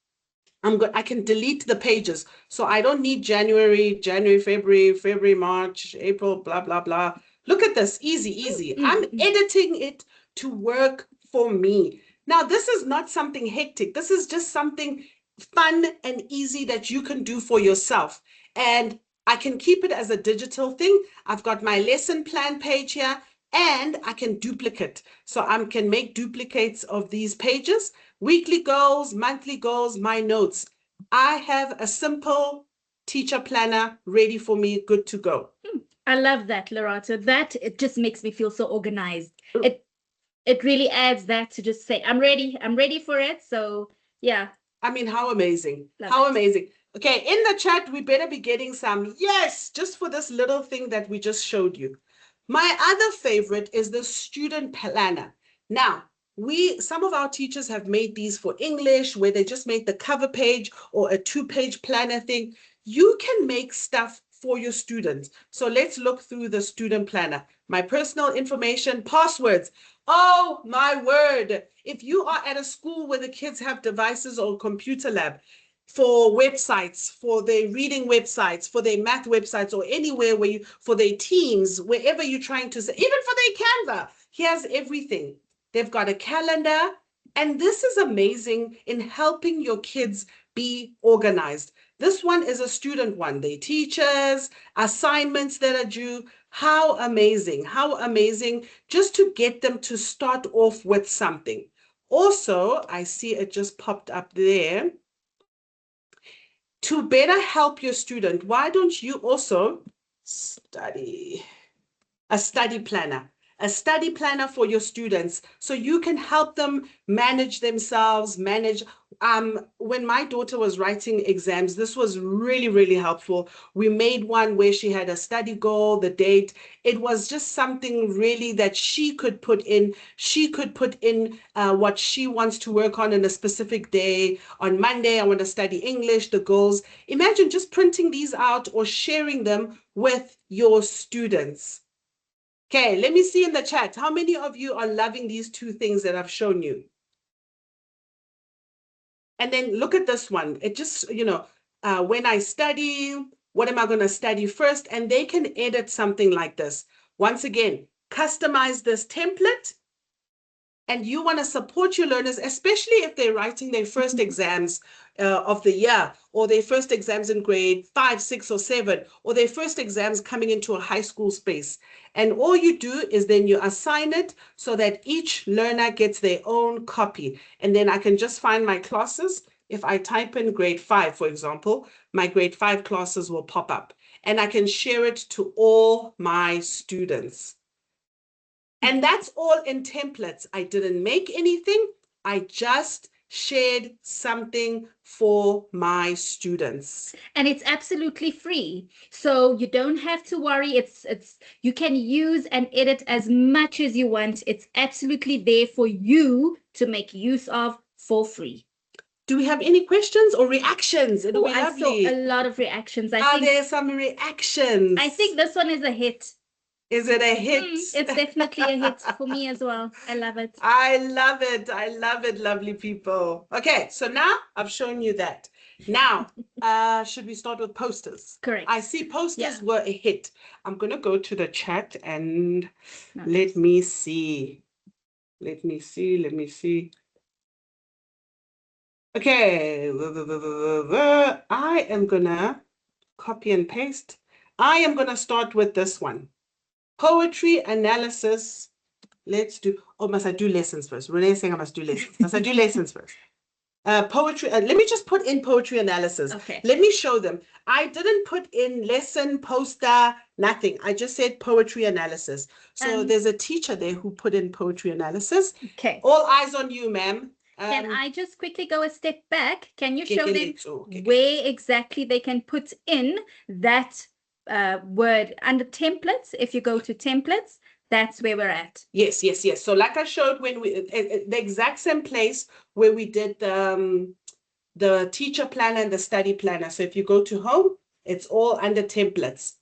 I can delete the pages. So I don't need January, February, March, April, blah, blah, blah. Look at this, easy, easy. I'm editing it to work for me. Now, this is not something hectic. This is just something fun and easy that you can do for yourself. And I can keep it as a digital thing. I've got my lesson plan page here, and I can duplicate. So I can make duplicates of these pages. Weekly goals, monthly goals, my notes. I have a simple teacher planner ready for me, good to go. I love that, Lerato. That it just makes me feel so organized. It really adds that to just say, I'm ready for it. So yeah. I mean, how amazing. How amazing. Okay, in the chat, we better be getting some yes, just for this little thing that we just showed you. My other favorite is the student planner. Now, some of our teachers have made these for English, where they just make the cover page or a 2-page planner thing. You can make stuff for your students. So let's look through the student planner. My personal information, passwords. Oh my word. If you are at a school where the kids have devices or computer lab, for websites, for their reading websites, for their math websites, or anywhere where you, for their teams, wherever you're trying to say, even for their Canva, here's everything. They've got a calendar, and this is amazing in helping your kids be organized. This one is a student one. They teachers, assignments that are due. How amazing just to get them to start off with something. Also, I see it just popped up there. To better help your student, why don't you also study a study planner? A study planner for your students so you can help them manage themselves, when my daughter was writing exams, this was really, really helpful. We made one where she had a study goal, the date. It was just something really that she could put in. She could put in what she wants to work on in a specific day. On Monday, I want to study English, the goals. Imagine just printing these out or sharing them with your students. Okay, let me see in the chat. How many of you are loving these two things that I've shown you? And then look at this one. It just, when I study, what am I going to study first? And they can edit something like this. Once again, customize this template. And you want to support your learners, especially if they're writing their first exams of the year, or their first exams in grade 5, 6, or 7, or their first exams coming into a high school space. And all you do is then you assign it so that each learner gets their own copy. And then I can just find my classes. If I type in grade 5, for example, my grade 5 classes will pop up. And I can share it to all my students. And that's all in templates. I didn't make anything. I just shared something for my students. And it's absolutely free. So you don't have to worry. You can use and edit as much as you want. It's absolutely there for you to make use of for free. Do we have any questions or reactions? It'll be lovely. I saw a lot of reactions. Are there some reactions? I think this one is a hit. Is it a hit? It's definitely a hit for me as well. I love it. I love it. I love it, lovely people. Okay, so now I've shown you that. Now, should we start with posters? Correct. I see posters were a hit. I'm going to go to the chat and let me see. Let me see. Okay, I am going to copy and paste. I am going to start with this one. Poetry analysis. Let's do, must I do lessons first? Renee is saying I must do lessons. Must I do lessons first? Poetry, let me just put in poetry analysis. Okay. Let me show them. I didn't put in lesson, poster, nothing. I just said poetry analysis. So there's a teacher there who put in poetry analysis. Okay. All eyes on you, ma'am. Can I just quickly go a step back? Can you show them where exactly they can put in that word under templates? If you go to templates, that's where we're at. Yes. So like I showed when we the exact same place where we did the teacher planner and the study planner. So if you go to home, it's all under templates.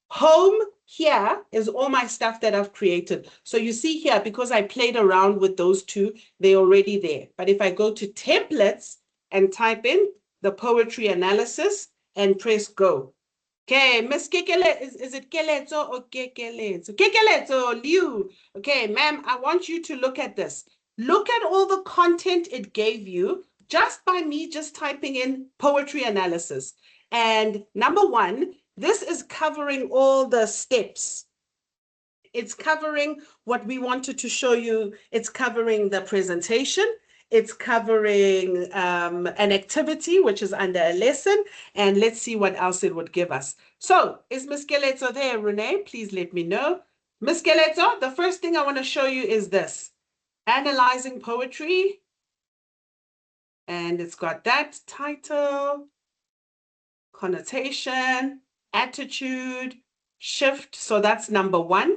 Home, here is all my stuff that I've created. So you see here, because I played around with those two, they're already there. But if I go to templates and type in the poetry analysis and press go. Okay, Miss Kekele, is it Keletso or Kekeletso? Kekeletso, Liu. Okay, ma'am, I want you to look at this. Look at all the content it gave you just by me just typing in poetry analysis. And number one, this is covering all the steps. It's covering what we wanted to show you. It's covering the presentation. It's covering an activity, which is under a lesson. And let's see what else it would give us. So is Ms. Keletso there, Renee? Please let me know. Ms. Keletso, the first thing I want to show you is this. Analyzing poetry. And it's got that title, connotation, attitude, shift. So that's number one.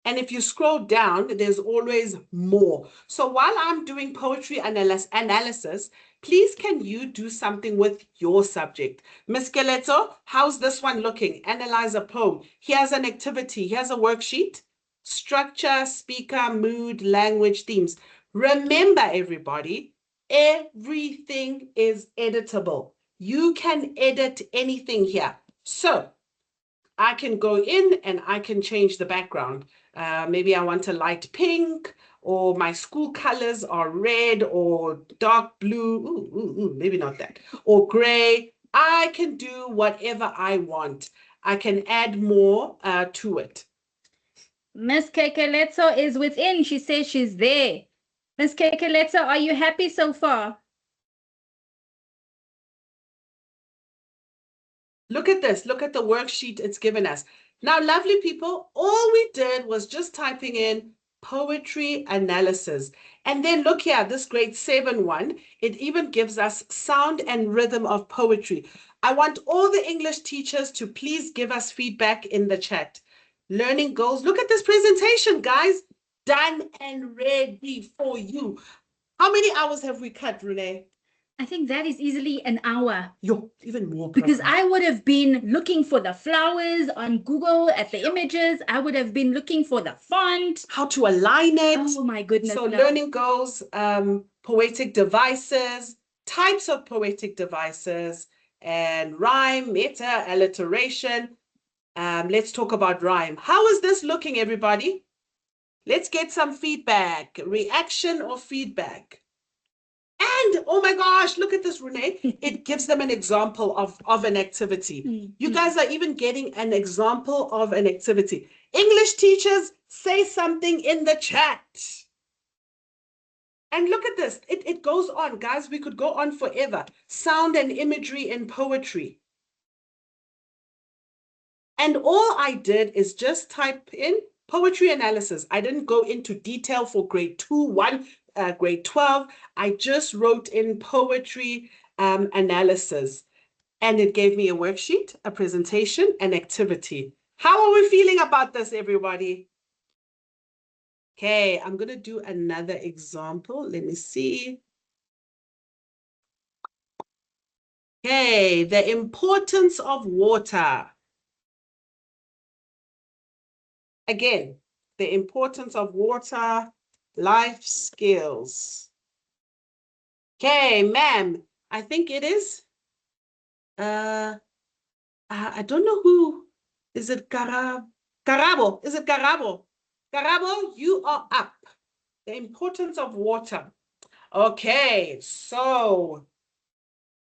And if you scroll down, there's always more. So while I'm doing poetry analysis, please can you do something with your subject? Ms. Keletso, how's this one looking? Analyze a poem. Here's an activity. Here's a worksheet. Structure, speaker, mood, language, themes. Remember, everybody, everything is editable. You can edit anything here. So I can go in and I can change the background. Maybe I want a light pink, or my school colors are red or dark blue. Maybe not that. Or gray. I can do whatever I want. I can add more to it. Miss Kekeletso is within. She says she's there. Miss Kekeletso, are you happy so far? Look at this. Look at the worksheet it's given us. Now, lovely people, all we did was just typing in poetry analysis. And then look here, this grade 7 one, it even gives us sound and rhythm of poetry. I want all the English teachers to please give us feedback in the chat. Learning goals. Look at this presentation, guys. Done and ready for you. How many hours have we cut, Renee? I think that is easily an hour. Yo, even more. Because I would have been looking for the flowers on Google at the images. I would have been looking for the font. How to align it. Oh my goodness. So learning goals, poetic devices, types of poetic devices, and rhyme, meta, alliteration. Let's talk about rhyme. How is this looking, everybody? Let's get some feedback, reaction or feedback. And oh my gosh, look at this, Renee. It gives them an example of an activity. You guys are even getting an example of an activity. English teachers, say something in the chat. And look at this. It goes on, guys. We could go on forever. Sound and imagery in poetry. And all I did is just type in poetry analysis. I didn't go into detail for grade 2, 1, grade 12. I just wrote in poetry analysis, and it gave me a worksheet, a presentation, an activity. How are we feeling about this, everybody? Okay, I'm going to do another example. Let me see. Okay, the importance of water. Again, the importance of water, life skills. Okay, ma'am, I think it is. I don't know who. Is it Garabo? Is it Garabo? Garabo, you are up. The importance of water. Okay, so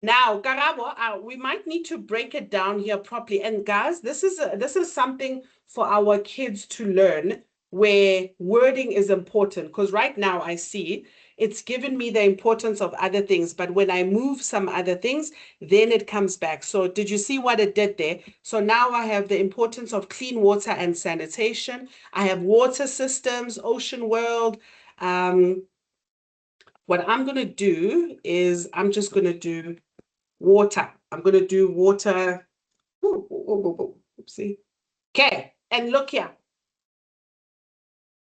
now, Garabo, we might need to break it down here properly. And guys, this is something for our kids to learn, where wording is important. Because right now I see it's given me the importance of other things. But when I move some other things, then it comes back. So did you see what it did there? So now I have the importance of clean water and sanitation. I have water systems, ocean world. What I'm going to do is I'm just going to do water. I'm going to do water. Oopsie. Okay, and look here.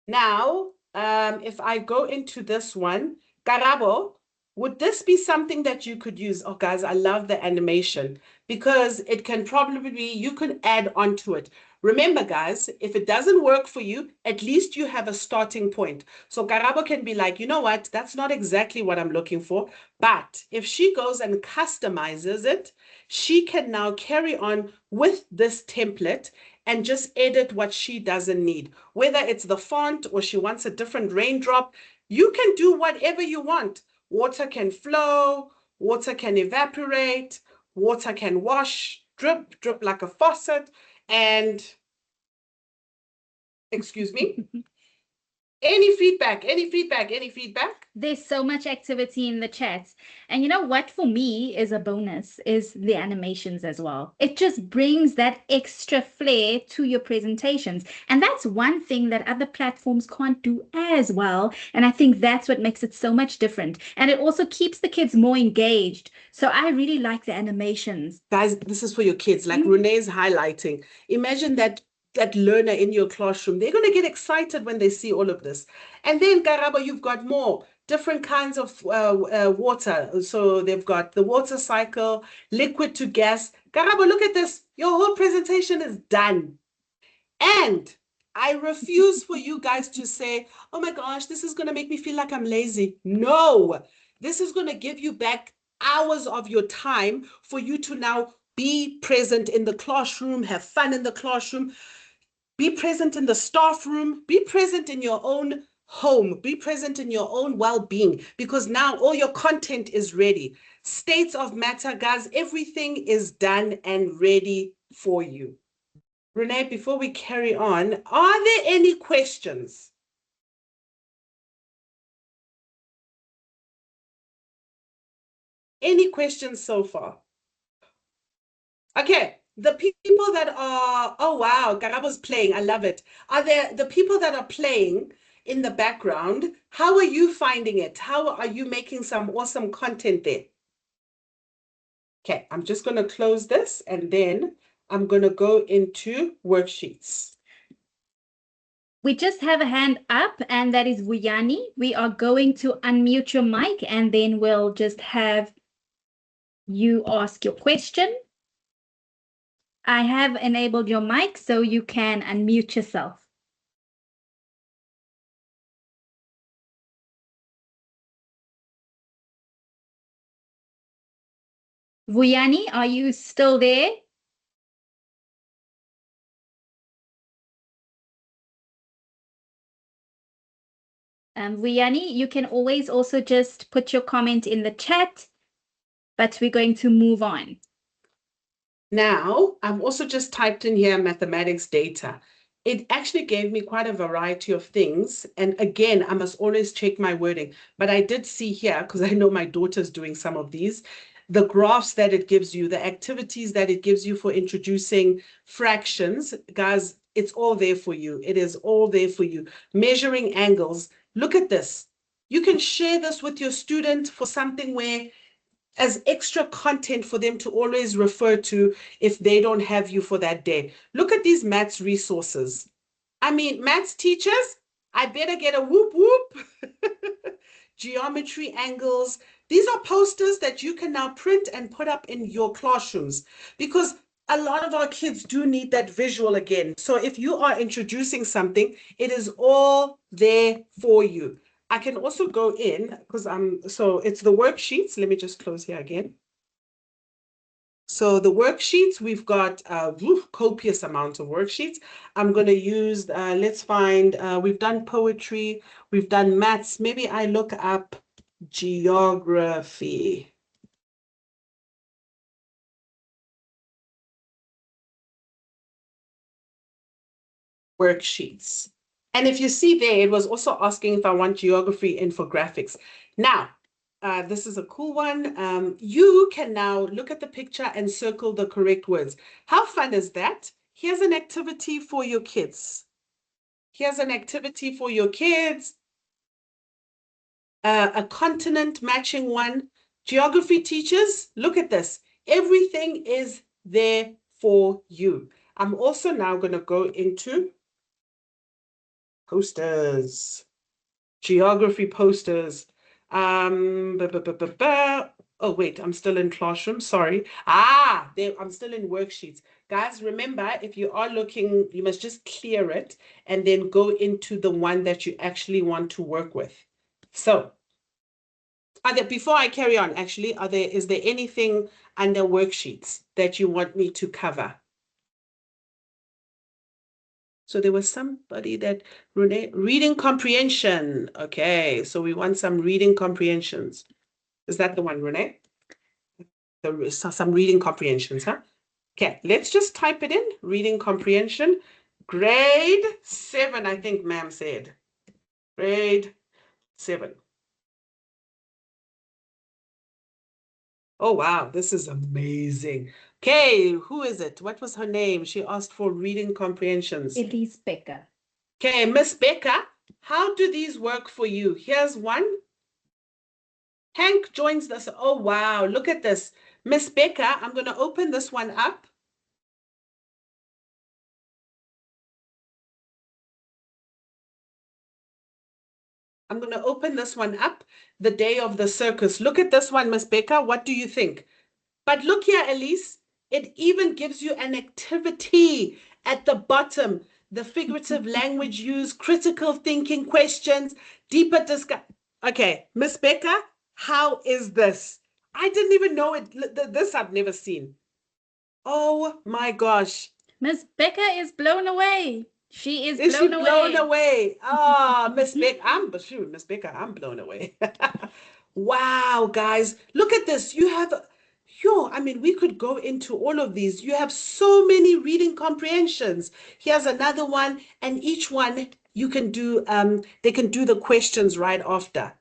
Now, if I go into this one, Karabo, would this be something that you could use? Oh, guys, I love the animation because it can probably be, you could add onto it. Remember, guys, if it doesn't work for you, at least you have a starting point. So Karabo can be like, you know what, that's not exactly what I'm looking for. But if she goes and customizes it, she can now carry on with this template and just edit what she doesn't need. Whether it's the font or she wants a different raindrop, you can do whatever you want. Water can flow, water can evaporate, water can wash, drip, drip like a faucet. And excuse me, any feedback, any feedback, any feedback? There's so much activity in the chat. And you know what, for me, is a bonus is the animations as well. It just brings that extra flair to your presentations. And that's one thing that other platforms can't do as well. And I think that's what makes it so much different. And it also keeps the kids more engaged. So I really like the animations. Guys, this is for your kids, like Renee's highlighting. Imagine that learner in your classroom. They're going to get excited when they see all of this. And then, Karabo, you've got more different kinds of water. So they've got the water cycle, liquid to gas. Karabo, look at this. Your whole presentation is done. And I refuse for you guys to say, oh my gosh, this is going to make me feel like I'm lazy. No, this is going to give you back hours of your time for you to now be present in the classroom, have fun in the classroom, be present in the staff room, be present in your own home, be present in your own well-being, because now all your content is ready. States of matter, guys, everything is done and ready for you. Renee, before we carry on, are there any questions? Any questions so far? Okay, the people that are, oh wow, Garabo's playing, I love it. Are there the people that are playing in the background? How are you finding it? How are you making some awesome content there? Okay, I'm just going to close this and then I'm going to go into worksheets. We just have a hand up, and that is Vuyani. We are going to unmute your mic, and then we'll just have you ask your question. I have enabled your mic, so you can unmute yourself. Vuyani, are you still there? Vuyani, you can always also just put your comment in the chat, but we're going to move on. Now, I've also just typed in here mathematics data. It actually gave me quite a variety of things. And again, I must always check my wording. But I did see here, because I know my daughter's doing some of these, the graphs that it gives you, the activities that it gives you for introducing fractions. Guys, it's all there for you. It is all there for you. Measuring angles. Look at this. You can share this with your student for something where as extra content for them to always refer to if they don't have you for that day. Look at these maths resources. I mean, maths teachers, I better get a whoop whoop. Geometry angles. These are posters that you can now print and put up in your classrooms, because a lot of our kids do need that visual again. So if you are introducing something, it is all there for you. I can also go in because so it's the worksheets. Let me just close here again. So the worksheets, we've got a copious amount of worksheets. I'm going to use, let's find, we've done poetry, we've done maths. Maybe I look up geography. Worksheets. And if you see there, it was also asking if I want geography infographics. Now, this is a cool one. You can now look at the picture and circle the correct words. How fun is that? Here's an activity for your kids. Here's an activity for your kids. A continent matching one. Geography teachers, look at this. Everything is there for you. I'm also now going to go into posters, geography posters. Oh, wait, I'm still in classroom. Sorry. I'm still in worksheets. Guys, remember, if you are looking, you must just clear it and then go into the one that you actually want to work with. So, before I carry on, actually, is there anything under worksheets that you want me to cover? So there was somebody that, Renee, reading comprehension. Okay, so we want some reading comprehensions. Is that the one, Renee? Some reading comprehensions, huh? Okay, let's just type it in. Reading comprehension. Grade 7, I think ma'am said. Grade 7. Oh, wow, this is amazing. Okay, who is it? What was her name? She asked for reading comprehensions. Elise Becker. Okay, Miss Becker, how do these work for you? Here's one. Hank joins us. Oh, wow, look at this. Miss Becker, I'm going to open this one up. I'm going to open this one up. The day of the circus. Look at this one, Miss Becker. What do you think? But look here, Elise. It even gives you an activity at the bottom. The figurative language use, critical thinking questions, deeper discussion. Okay, Miss Becker, how is this? I didn't even know it. This I've never seen. Oh my gosh. Miss Becker is blown away. She is Is she blown blown away. away? Ah, Miss Becker, shoot, Miss Becker, I'm blown away. Wow, guys, look at this. You have, I mean, we could go into all of these. You have so many reading comprehensions. Here's another one, and each one you can do, they can do the questions right after.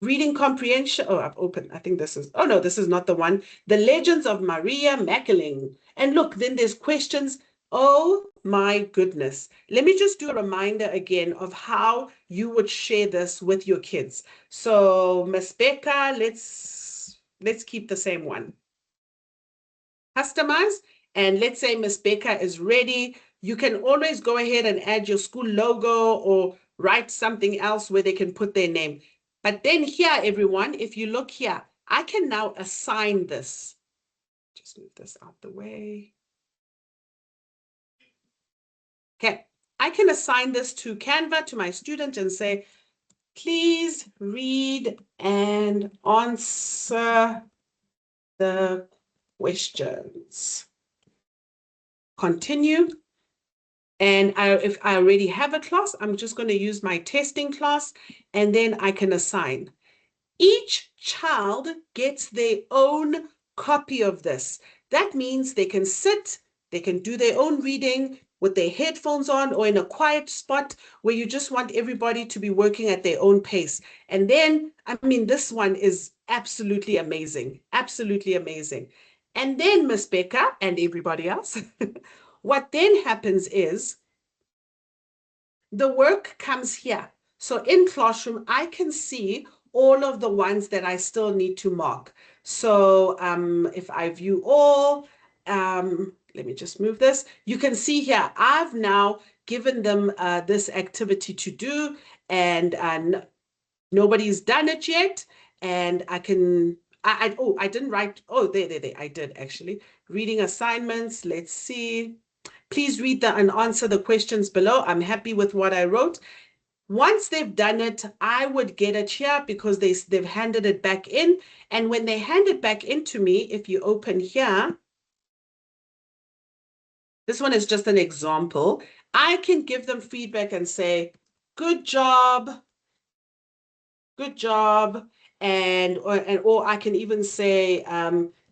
Reading comprehension. Oh, I've opened. I think this is, oh no, this is not the one. The Legends of Maria Makiling. And look, then there's questions. Oh my goodness. Let me just do a reminder again of how you would share this with your kids. So Miss Becca, let's keep the same one. Customize. And let's say Miss Becca is ready. You can always go ahead and add your school logo or write something else where they can put their name. But then here, everyone, if you look here, I can now assign this. Just move this out the way. Okay, I can assign this to Canva, to my student, and say, please read and answer the questions. Continue. And if I already have a class, I'm just going to use my testing class, and then I can assign. Each child gets their own copy of this. That means they can sit, they can do their own reading with their headphones on or in a quiet spot where you just want everybody to be working at their own pace. And then, I mean, this one is absolutely amazing, absolutely amazing. And then, Miss Becca and everybody else, what then happens is the work comes here. So in Classroom, I can see all of the ones that I still need to mark. So if I view all, let me just move this. You can see here, I've now given them this activity to do, and nobody's done it yet. And I can, I didn't write, oh, there, I did actually. Reading assignments, let's see. Please read and answer the questions below. I'm happy with what I wrote. Once they've done it, I would get it here because they've handed it back in. And when they hand it back into me, if you open here, this one is just an example. I can give them feedback and say, good job, good job. Or I can even say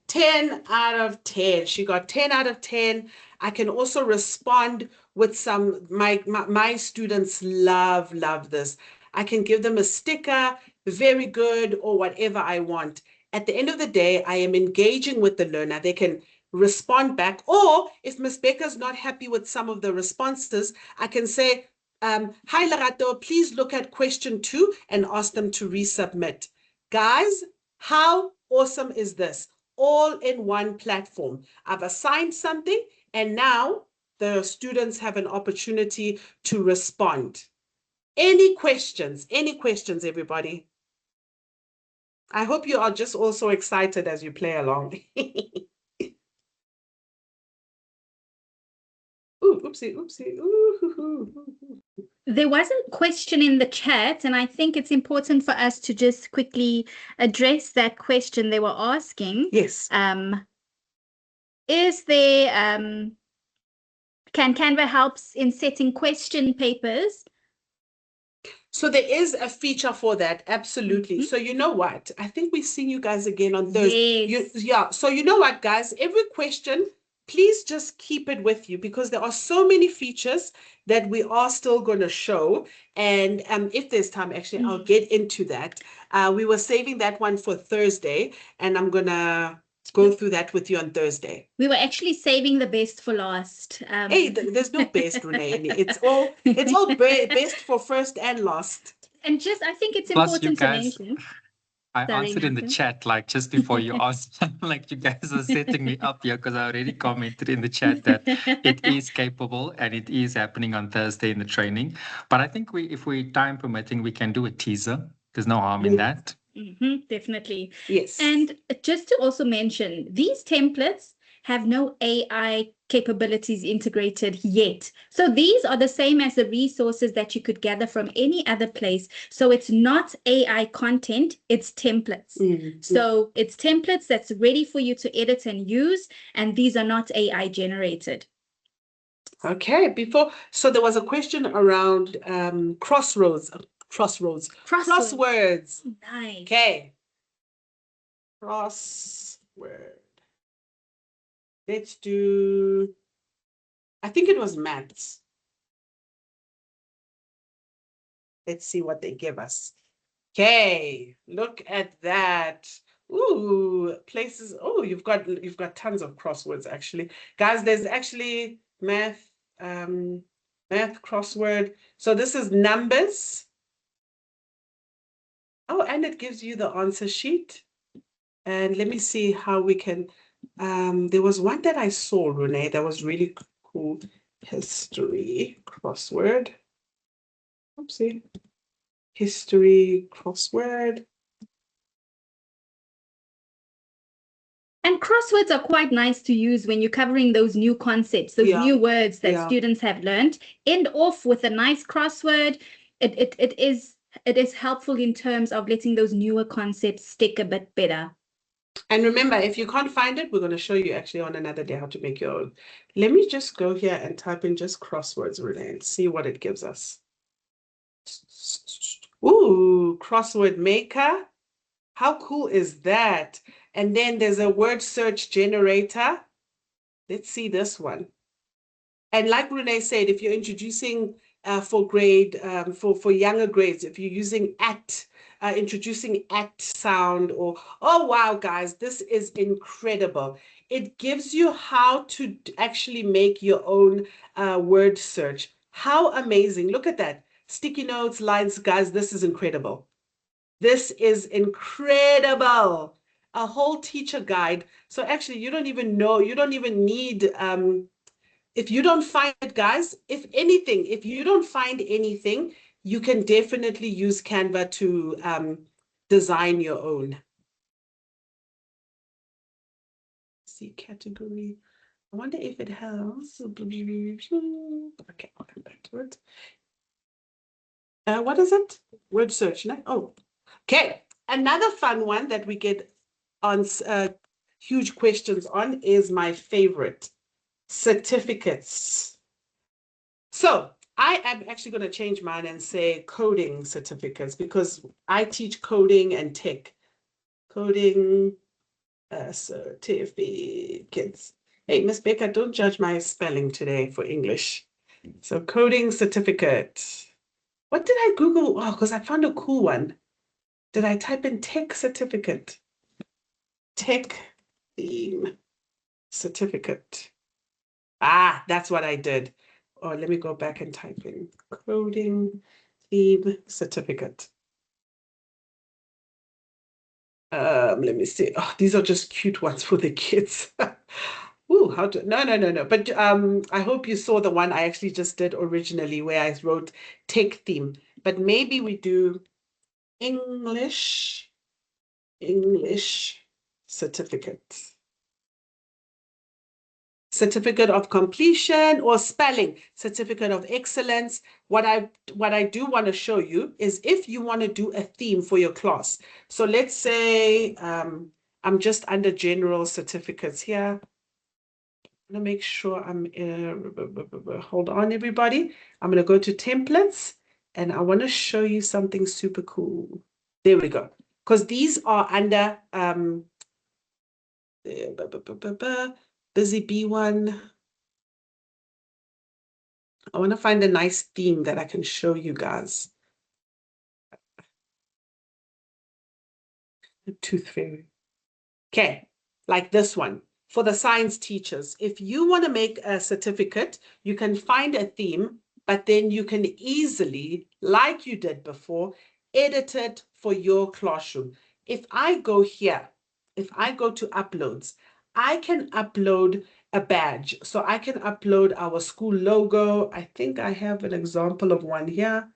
10 out of 10. She got 10 out of 10. I can also respond with some, my students love this. I can give them a sticker, very good, or whatever I want. At the end of the day, I am engaging with the learner. They can respond back. Or if Ms. Becker's not happy with some of the responses, I can say, hi, Lerato, please look at question 2 and ask them to resubmit. Guys, how awesome is this? All in one platform. I've assigned something, and now the students have an opportunity to respond. Any questions, everybody? I hope you are just also excited as you play along. Ooh, oopsie, oopsie. Ooh. There was a question in the chat, and I think it's important for us to just quickly address that question they were asking. Yes. Is there can Canva helps in setting question papers? So there is a feature for that, absolutely. So you know what? I think we're seeing you guys again on Thursday. Yes. Yeah. So you know what, guys? Every question, please just keep it with you because there are so many features that we are still going to show. And if there's time, actually, I'll get into that. We were saving that one for Thursday, and I'm gonna go through that with you on Thursday. We were actually saving the best for last. Hey, there's no best, Renee. It's all best for first and last. And just, I think it's Plus, you important guys, to mention. I answered in the chat like just before you asked. Like you guys are setting me up here because I already commented in the chat that it is capable and it is happening on Thursday in the training. But I think if we time permitting, we can do a teaser. There's no harm in that. Definitely. Yes. And just to also mention, these templates have no AI capabilities integrated yet. So these are the same as the resources that you could gather from any other place. So it's not AI content, it's templates. So it's templates that's ready for you to edit and use, and these are not AI generated. Okay, so there was a question around crosswords. Nice. Okay. Crossword. Let's do, I think it was maths. Let's see what they give us. Okay, look at that. Ooh, places. Oh, you've got tons of crosswords actually. Guys, there's actually math crossword. So this is numbers. Oh, and it gives you the answer sheet. And let me see how we can, there was one that I saw, Renee, that was really cool. History crossword. Oopsie. History crossword. And crosswords are quite nice to use when you're covering those new concepts, those new words that students have learned. End off with a nice crossword. It is helpful in terms of letting those newer concepts stick a bit better. And remember, if you can't find it, we're going to show you actually on another day how to make your own. Let me just go here and type in just crosswords, Renee, and see what it gives us. Ooh, crossword maker. How cool is that? And then there's a word search generator. Let's see this one. And like Renee said, if you're introducing for grade, for younger grades, if you're using introducing sound or, oh, wow, guys, this is incredible. It gives you how to actually make your own word search. How amazing. Look at that. Sticky notes, lines, guys, this is incredible. This is incredible. A whole teacher guide. So actually, you don't even need, if you don't find it, guys, if you don't find anything, you can definitely use Canva to design your own. See category. I wonder if it has. Okay, I'll come back to it. What is it? Word search. No? Oh, okay. Another fun one that we get on huge questions on is my favorite, certificates. So I am actually going to change mine and say coding certificates because I teach coding and tech. Coding certificates. Hey, Miss Becca, don't judge my spelling today for English. So coding certificate. What did I Google? Oh, because I found a cool one. Did I type in tech certificate? Tech theme certificate. Ah, that's what I did. Or let me go back and type in coding theme certificate. Let me see. Oh, these are just cute ones for the kids. Ooh, no. But I hope you saw the one I actually just did originally where I wrote tech theme. But maybe we do English English certificate. Certificate of completion, or spelling, certificate of excellence. What I do want to show you is if you want to do a theme for your class. So let's say I'm just under general certificates here. I'm going to make sure I'm hold on, everybody. I'm going to go to templates and I want to show you something super cool. There we go. Because these are under busy B1. I want to find a nice theme that I can show you guys. The tooth fairy. Okay, like this one. For the science teachers, if you want to make a certificate, you can find a theme, but then you can easily, like you did before, edit it for your classroom. If I go here, if I go to uploads, I can upload a badge. So I can upload our school logo. I think I have an example of one here.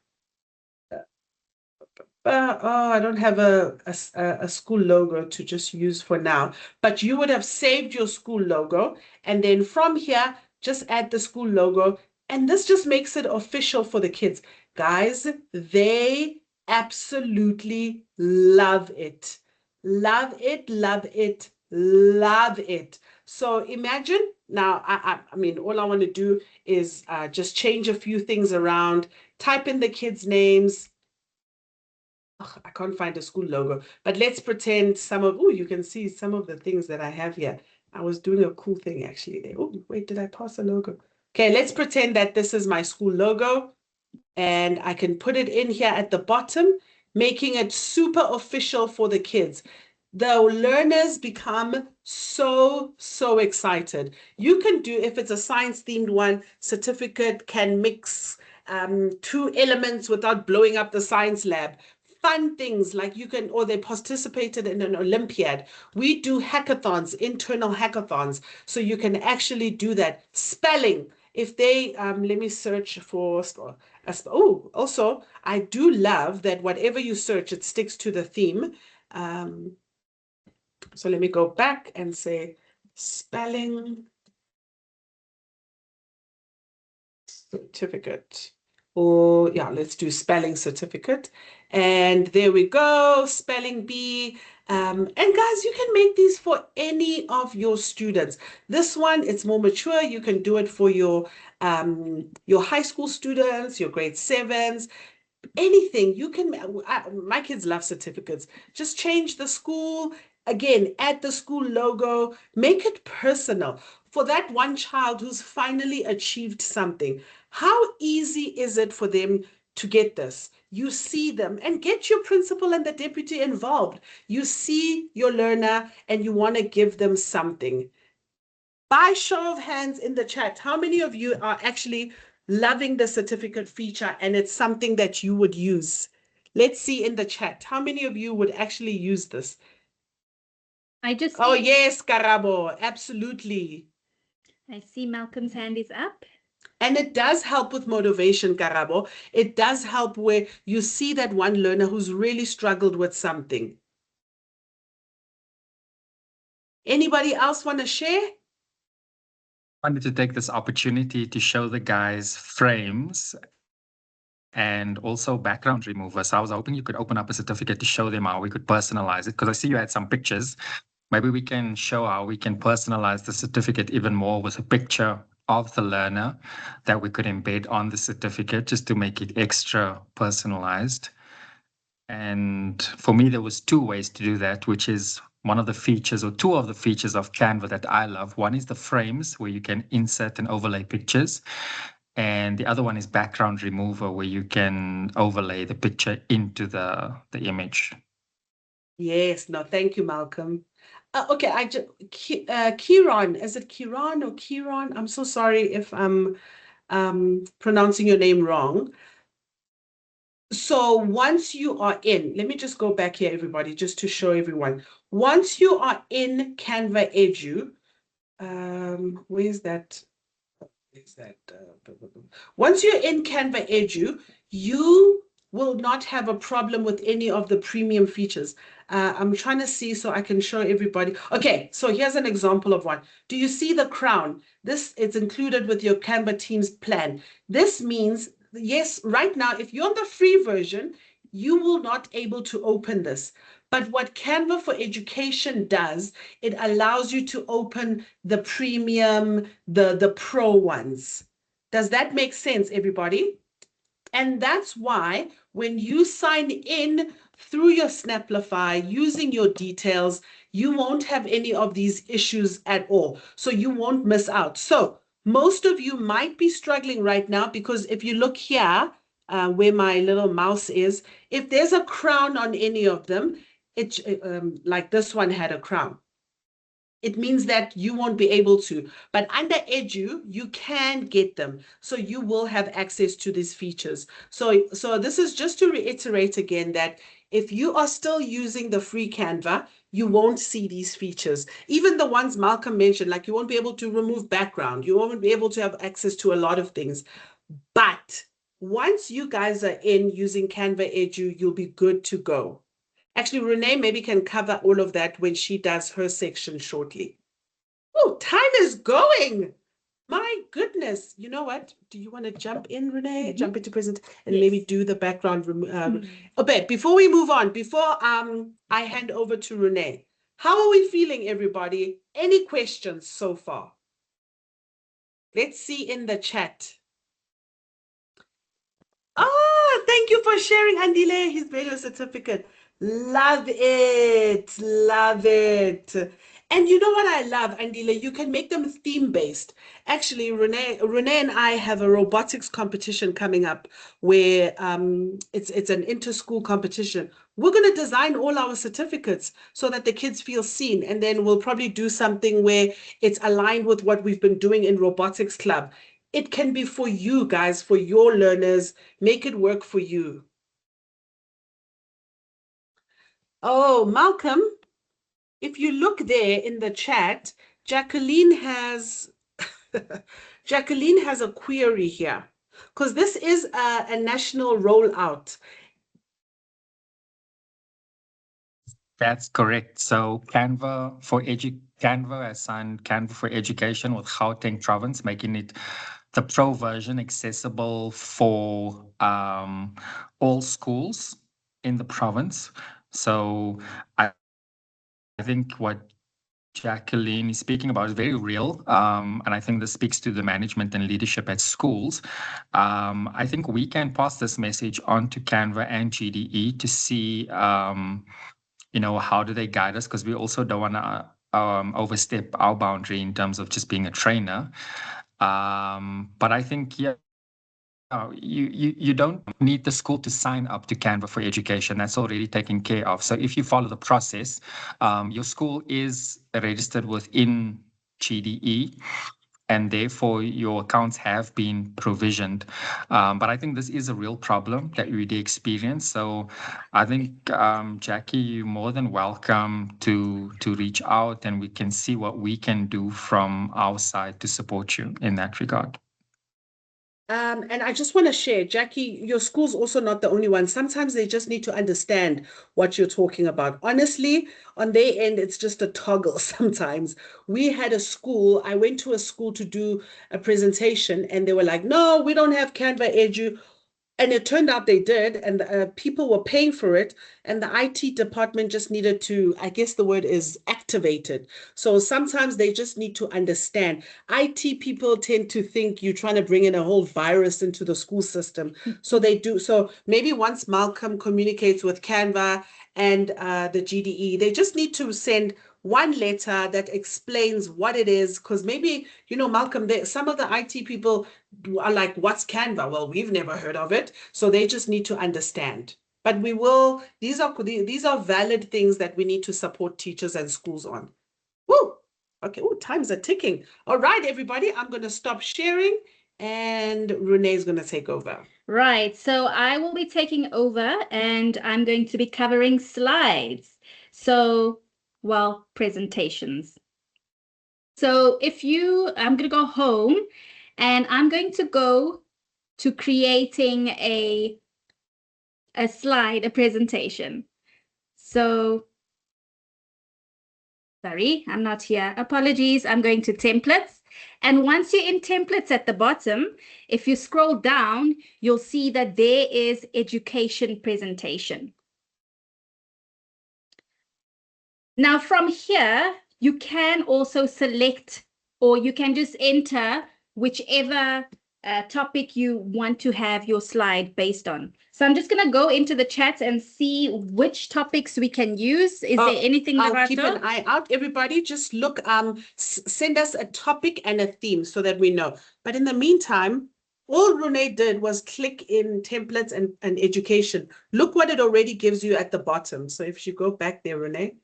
Oh, I don't have a school logo to just use for now, but you would have saved your school logo. And then from here, just add the school logo. And this just makes it official for the kids. Guys, they absolutely love it. Love it, love it, love it. So imagine now, I mean, all I want to do is just change a few things around, type in the kids' names. I can't find a school logo, but let's pretend some of, oh, you can see some of the things that I have here. I was doing a cool thing actually there. Oh, wait, did I pass a logo? Okay, let's pretend that this is my school logo and I can put it in here at the bottom, making it super official for the kids. The learners become so excited. You can do, if it's a science themed one, certificate can mix two elements without blowing up the science lab. Fun things like you can, or they participated in an Olympiad. We do hackathons, internal hackathons, so you can actually do that. Spelling, if they, let me search for, oh, also, I do love that whatever you search, it sticks to the theme. So let me go back and say spelling certificate. Or yeah, let's do spelling certificate. And there we go, spelling bee. And guys, you can make these for any of your students. This one, it's more mature. You can do it for your high school students, your grade 7s, anything. You can, my kids love certificates. Just change the school. Again, add the school logo, make it personal for that one child who's finally achieved something. How easy is it for them to get this? You see them, and get your principal and the deputy involved. You see your learner and you want to give them something. By show of hands in the chat, how many of you are actually loving the certificate feature and it's something that you would use? Let's see in the chat. How many of you would actually use this? Oh, yes, Karabo, absolutely. I see Malcolm's hand is up. And it does help with motivation, Karabo. It does help where you see that one learner who's really struggled with something. Anybody else want to share? I wanted to take this opportunity to show the guys frames and also background remover. So I was hoping you could open up a certificate to show them how we could personalize it, because I see you had some pictures. Maybe we can show how we can personalize the certificate even more with a picture of the learner that we could embed on the certificate just to make it extra personalized. And for me, there was 2 ways to do that, which is one of the features or 2 of the features of Canva that I love. One is the frames where you can insert and overlay pictures. And the other one is background remover, where you can overlay the picture into the image. Yes, no, thank you, Malcolm. Okay, I just Kiran, is it Kiran or Kiran? I'm so sorry if I'm pronouncing your name wrong. So once you are in, let me just go back here, everybody, just to show everyone. Once you are in Canva Edu, where's that? Once you're in Canva Edu, you will not have a problem with any of the premium features. I'm trying to see so I can show everybody. Okay, so here's an example of one. Do you see the crown? This is included with your Canva Teams plan. This means, yes, right now, if you're on the free version, you will not able to open this. But what Canva for Education does, it allows you to open the premium, the pro ones. Does that make sense, everybody? And that's why when you sign in through your Snaplify using your details, you won't have any of these issues at all. So you won't miss out. So most of you might be struggling right now because if you look here, where my little mouse is, if there's a crown on any of them, like this one had a crown. It means that you won't be able to. But under Edu, you can get them. So you will have access to these features. So this is just to reiterate again that if you are still using the free Canva, you won't see these features. Even the ones Malcolm mentioned, like you won't be able to remove background. You won't be able to have access to a lot of things. But once you guys are in using Canva Edu, you'll be good to go. Actually, Renee maybe can cover all of that when she does her section shortly. Oh, time is going. My goodness. You know what? Do you want to jump in, Renee? Jump into present and maybe do the background. Okay, before we move on, before I hand over to Renee, how are we feeling, everybody? Any questions so far? Let's see in the chat. Oh, thank you for sharing, Andile, his video certificate. Love it. Love it. And you know what I love, Andile? You can make them theme-based. Actually, Renee and I have a robotics competition coming up where it's an inter-school competition. We're going to design all our certificates so that the kids feel seen. And then we'll probably do something where it's aligned with what we've been doing in robotics club. It can be for you guys, for your learners. Make it work for you. Oh, Malcolm, if you look there in the chat, Jacqueline has Jacqueline has a query here because this is a national rollout. That's correct. So Canva has signed Canva for Education with Gauteng Province, making it the pro version accessible for all schools in the province. So I think what Jacqueline is speaking about is very real. And I think this speaks to the management and leadership at schools. I think we can pass this message on to Canva and GDE to see how do they guide us? Because we also don't want to overstep our boundary in terms of just being a trainer. But I think, you don't need the school to sign up to Canva for Education. That's already taken care of. So if you follow the process, your school is registered within GDE. And therefore, your accounts have been provisioned. But I think this is a real problem that we do experience. So I think, Jackie, you're more than welcome to reach out and we can see what we can do from our side to support you in that regard. And I just want to share, Jackie, your school's also not the only one. Sometimes they just need to understand what you're talking about. Honestly, on their end, it's just a toggle sometimes. We had a school, I went to a school to do a presentation and they were like, no, we don't have Canva Edu. And it turned out they did, and people were paying for it, and the IT department just needed to, I guess the word is activated. So sometimes they just need to understand. IT people tend to think you're trying to bring in a whole virus into the school system. So they do. So maybe once Malcolm communicates with Canva and the GDE, they just need to send one letter that explains what it is, because maybe, Malcolm, some of the IT people are like, what's Canva? Well, we've never heard of it. So they just need to understand. But these are valid things that we need to support teachers and schools on. Woo! Okay, times are ticking. All right, everybody, I'm going to stop sharing and Renee's going to take over. Right, so I will be taking over and I'm going to be covering slides. Presentations. So I'm going to go home and I'm going to go to creating a a slide, a presentation. So, sorry, I'm not here. Apologies, I'm going to templates. And once you're in templates at the bottom, if you scroll down, you'll see that there is education presentation. Now from here, you can also select, or you can just enter whichever topic you want to have your slide based on. So I'm just going to go into the chat and see which topics we can use. Is there anything, I'll keep Lerato? an eye out. Everybody just look, send us a topic and a theme so that we know. But in the meantime, all Renee did was click in templates and education. Look what it already gives you at the bottom. So if you go back there, Renee,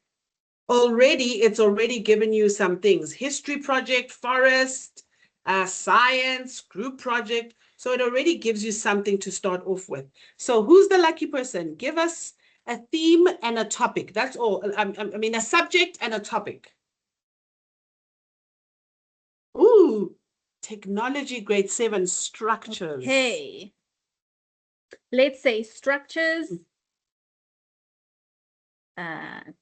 it's already given you some things. History project, forest, science, group project. So it already gives you something to start off with. So who's the lucky person? Give us a theme and a topic. That's all. I mean, a subject and a topic. Ooh, technology grade 7 structures. Hey, let's say structures,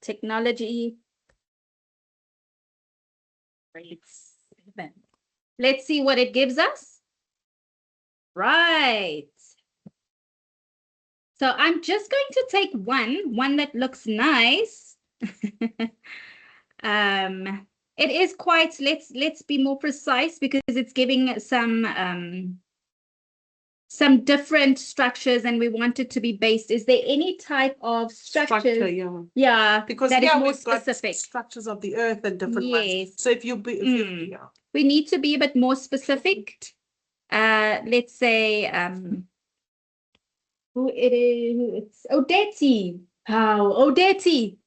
technology grade 7. Let's see what it gives us. Right. So I'm just going to take one that looks nice. It is quite, let's be more precise because it's giving some different structures and we want it to be based. Is there any type of structure? Yeah. Yeah, Because that is more we've specific. got structures of the earth and different Yes. ones. So if you yeah. We need to be a bit more specific. Let's say who it is, it's Odeti. How Odeti.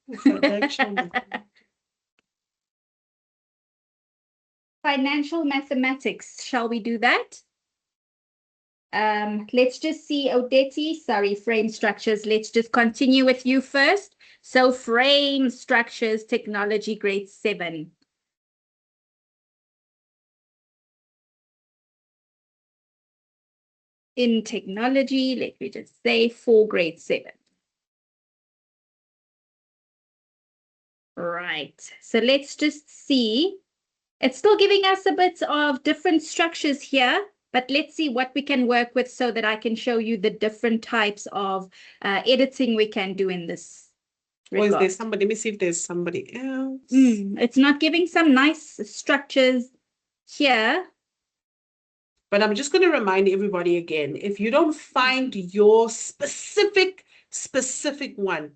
Financial mathematics. Shall we do that? Let's just see, Odeti. Sorry, frame structures. Let's just continue with you first. So frame structures, technology grade 7. In technology, let me just say for grade 7. Right. So let's just see. It's still giving us a bit of different structures here, but let's see what we can work with so that I can show you the different types of editing we can do in this regard. Or is there somebody? Let me see if there's somebody else. It's not giving some nice structures here. But I'm just going to remind everybody again, if you don't find your specific one,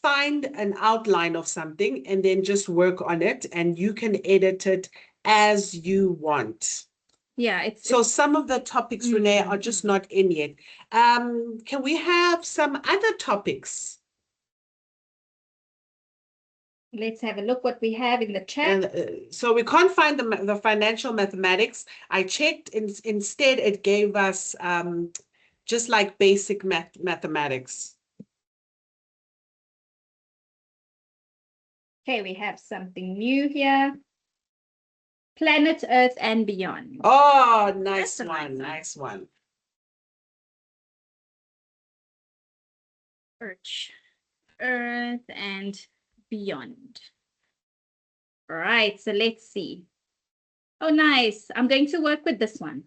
find an outline of something and then just work on it and you can edit it as you want. Yeah, so some of the topics, Renee, are just not in yet. Can we have some other topics? Let's have a look what we have in the chat. And so we can't find the financial mathematics. I checked, instead it gave us just like basic mathematics. Okay, we have something new here. Planet Earth and beyond. Oh, nice one, nice one. Earth and beyond. All right, so let's see. Oh, nice. I'm going to work with this one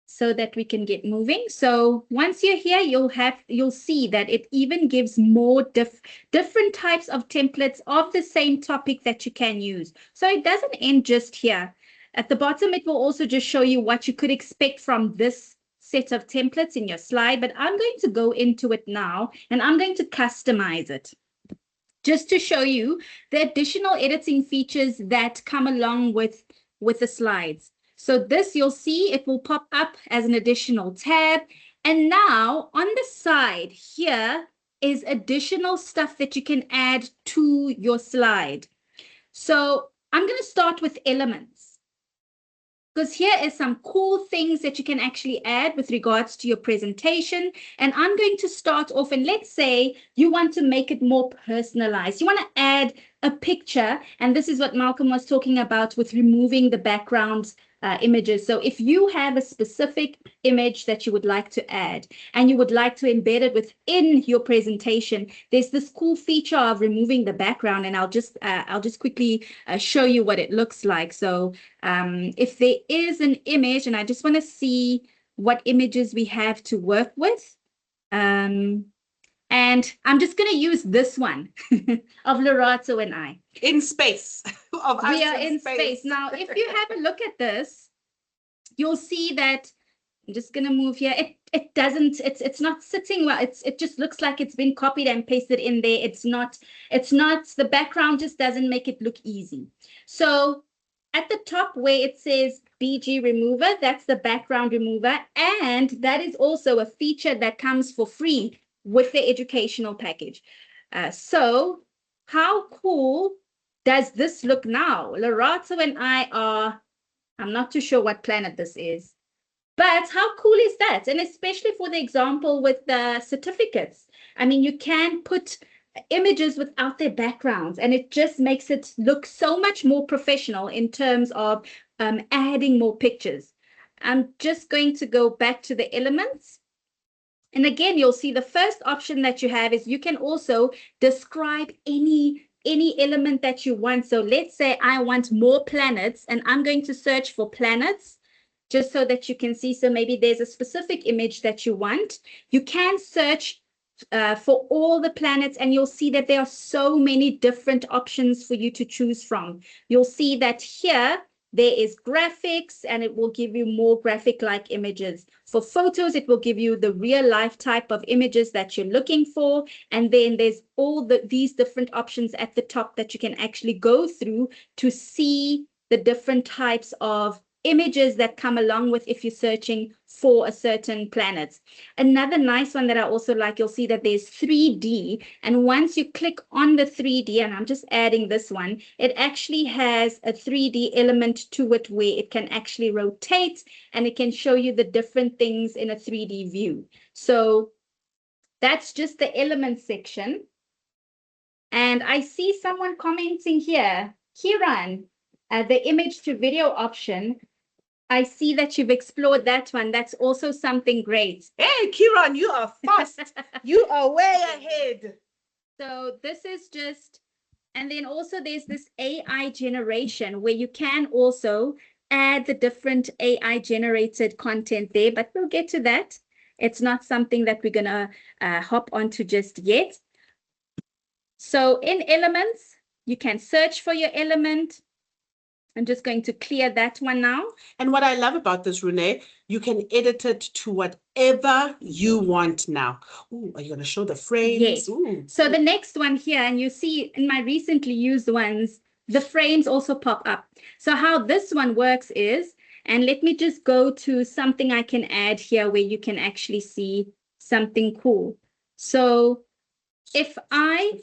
so that we can get moving. So once you're here, you'll see that it even gives more different types of templates of the same topic that you can use. So it doesn't end just here. At the bottom, it will also just show you what you could expect from this set of templates in your slide, but I'm going to go into it now and I'm going to customize it just to show you the additional editing features that come along with the slides. So this, you'll see it will pop up as an additional tab. And now on the side here is additional stuff that you can add to your slide. So I'm going to start with elements, because here is some cool things that you can actually add with regards to your presentation. And I'm going to start off, and let's say you want to make it more personalized. You want to add a picture, and this is what Malcolm was talking about with removing the backgrounds images. So if you have a specific image that you would like to add and you would like to embed it within your presentation, there's this cool feature of removing the background, and I'll just quickly show you what it looks like. So if there is an image, and I just want to see what images we have to work with. And I'm just going to use this one of Lorato and I. In space. Of We us are in space. Now, if you have a look at this, you'll see that I'm just going to move here. It doesn't, it's not sitting well. It just looks like it's been copied and pasted in there. It's not, the background just doesn't make it look easy. So at the top where it says BG remover, that's the background remover. And that is also a feature that comes for free with the educational package. So how cool does this look now? Lorato and I are, I'm not too sure what planet this is, but how cool is that? And especially for the example with the certificates. I mean, you can put images without their backgrounds, and it just makes it look so much more professional in terms of adding more pictures. I'm just going to go back to the elements. And again, you'll see the first option that you have is you can also describe any element that you want. So let's say I want more planets, and I'm going to search for planets just so that you can see. So maybe there's a specific image that you want. You can search for all the planets, and you'll see that there are so many different options for you to choose from. You'll see that here there is graphics, and it will give you more graphic-like images. For photos, it will give you the real-life type of images that you're looking for. And then there's all these different options at the top that you can actually go through to see the different types of images that come along with if you're searching for a certain planet. Another nice one that I also like, you'll see that there's 3D. And once you click on the 3D, and I'm just adding this one, it actually has a 3D element to it where it can actually rotate, and it can show you the different things in a 3D view. So that's just the element section. And I see someone commenting here, Kiran, the image to video option. I see that you've explored that one. That's also something great. Hey, Kiran, you are fast. You are way ahead. So this is just, and then also there's this AI generation where you can also add the different AI generated content there, but we'll get to that. It's not something that we're going to hop onto just yet. So in elements, you can search for your element. I'm just going to clear that one now. And what I love about this, Renee, you can edit it to whatever you want now. Ooh, are you going to show the frames? Yes. Ooh. So the next one here, and you see in my recently used ones, the frames also pop up. So how this one works is, and let me just go to something I can add here where you can actually see something cool. So if I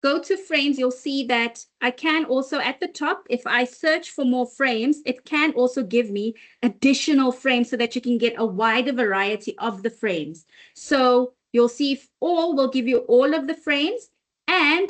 go to frames, you'll see that I can also at the top, if I search for more frames, it can also give me additional frames so that you can get a wider variety of the frames. So you'll see if all will give you all of the frames, and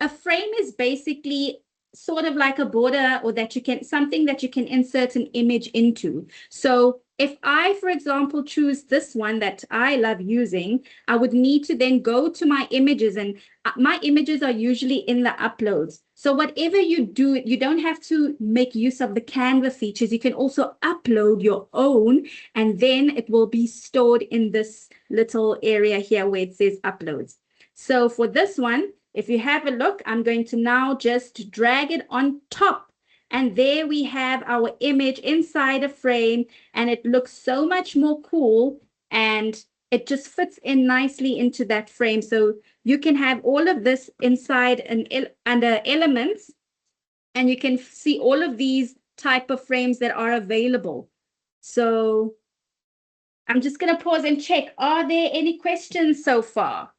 a frame is basically sort of like a border, or that you can, something that you can insert an image into. So if I, for example, choose this one that I love using, I would need to then go to my images, and my images are usually in the uploads. So whatever you do, you don't have to make use of the Canva features. You can also upload your own, and then it will be stored in this little area here where it says uploads. So for this one, if you have a look, I'm going to now just drag it on top. And there we have our image inside a frame, and it looks so much more cool, and it just fits in nicely into that frame. So you can have all of this inside under elements, and you can see all of these type of frames that are available. So I'm just going to pause and check. Are there any questions so far?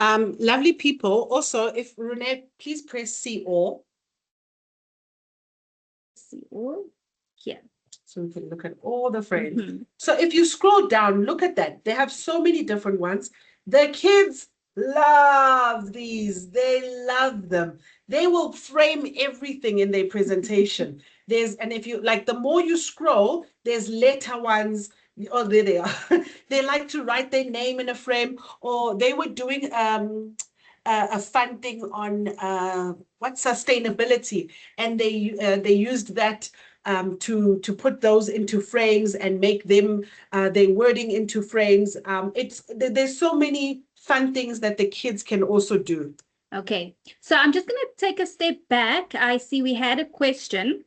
Lovely people. Also, if Renee, please press see all. See all here. So we can look at all the frames. So if you scroll down, look at that. They have so many different ones. The kids love these. They love them. They will frame everything in their presentation. And if you like, the more you scroll, there's letter ones. Oh, there they are. They like to write their name in a frame, or they were doing a fun thing on what sustainability, and they used that to put those into frames and make them their wording into frames. There's so many fun things that the kids can also do. Okay, so I'm just going to take a step back. I see we had a question.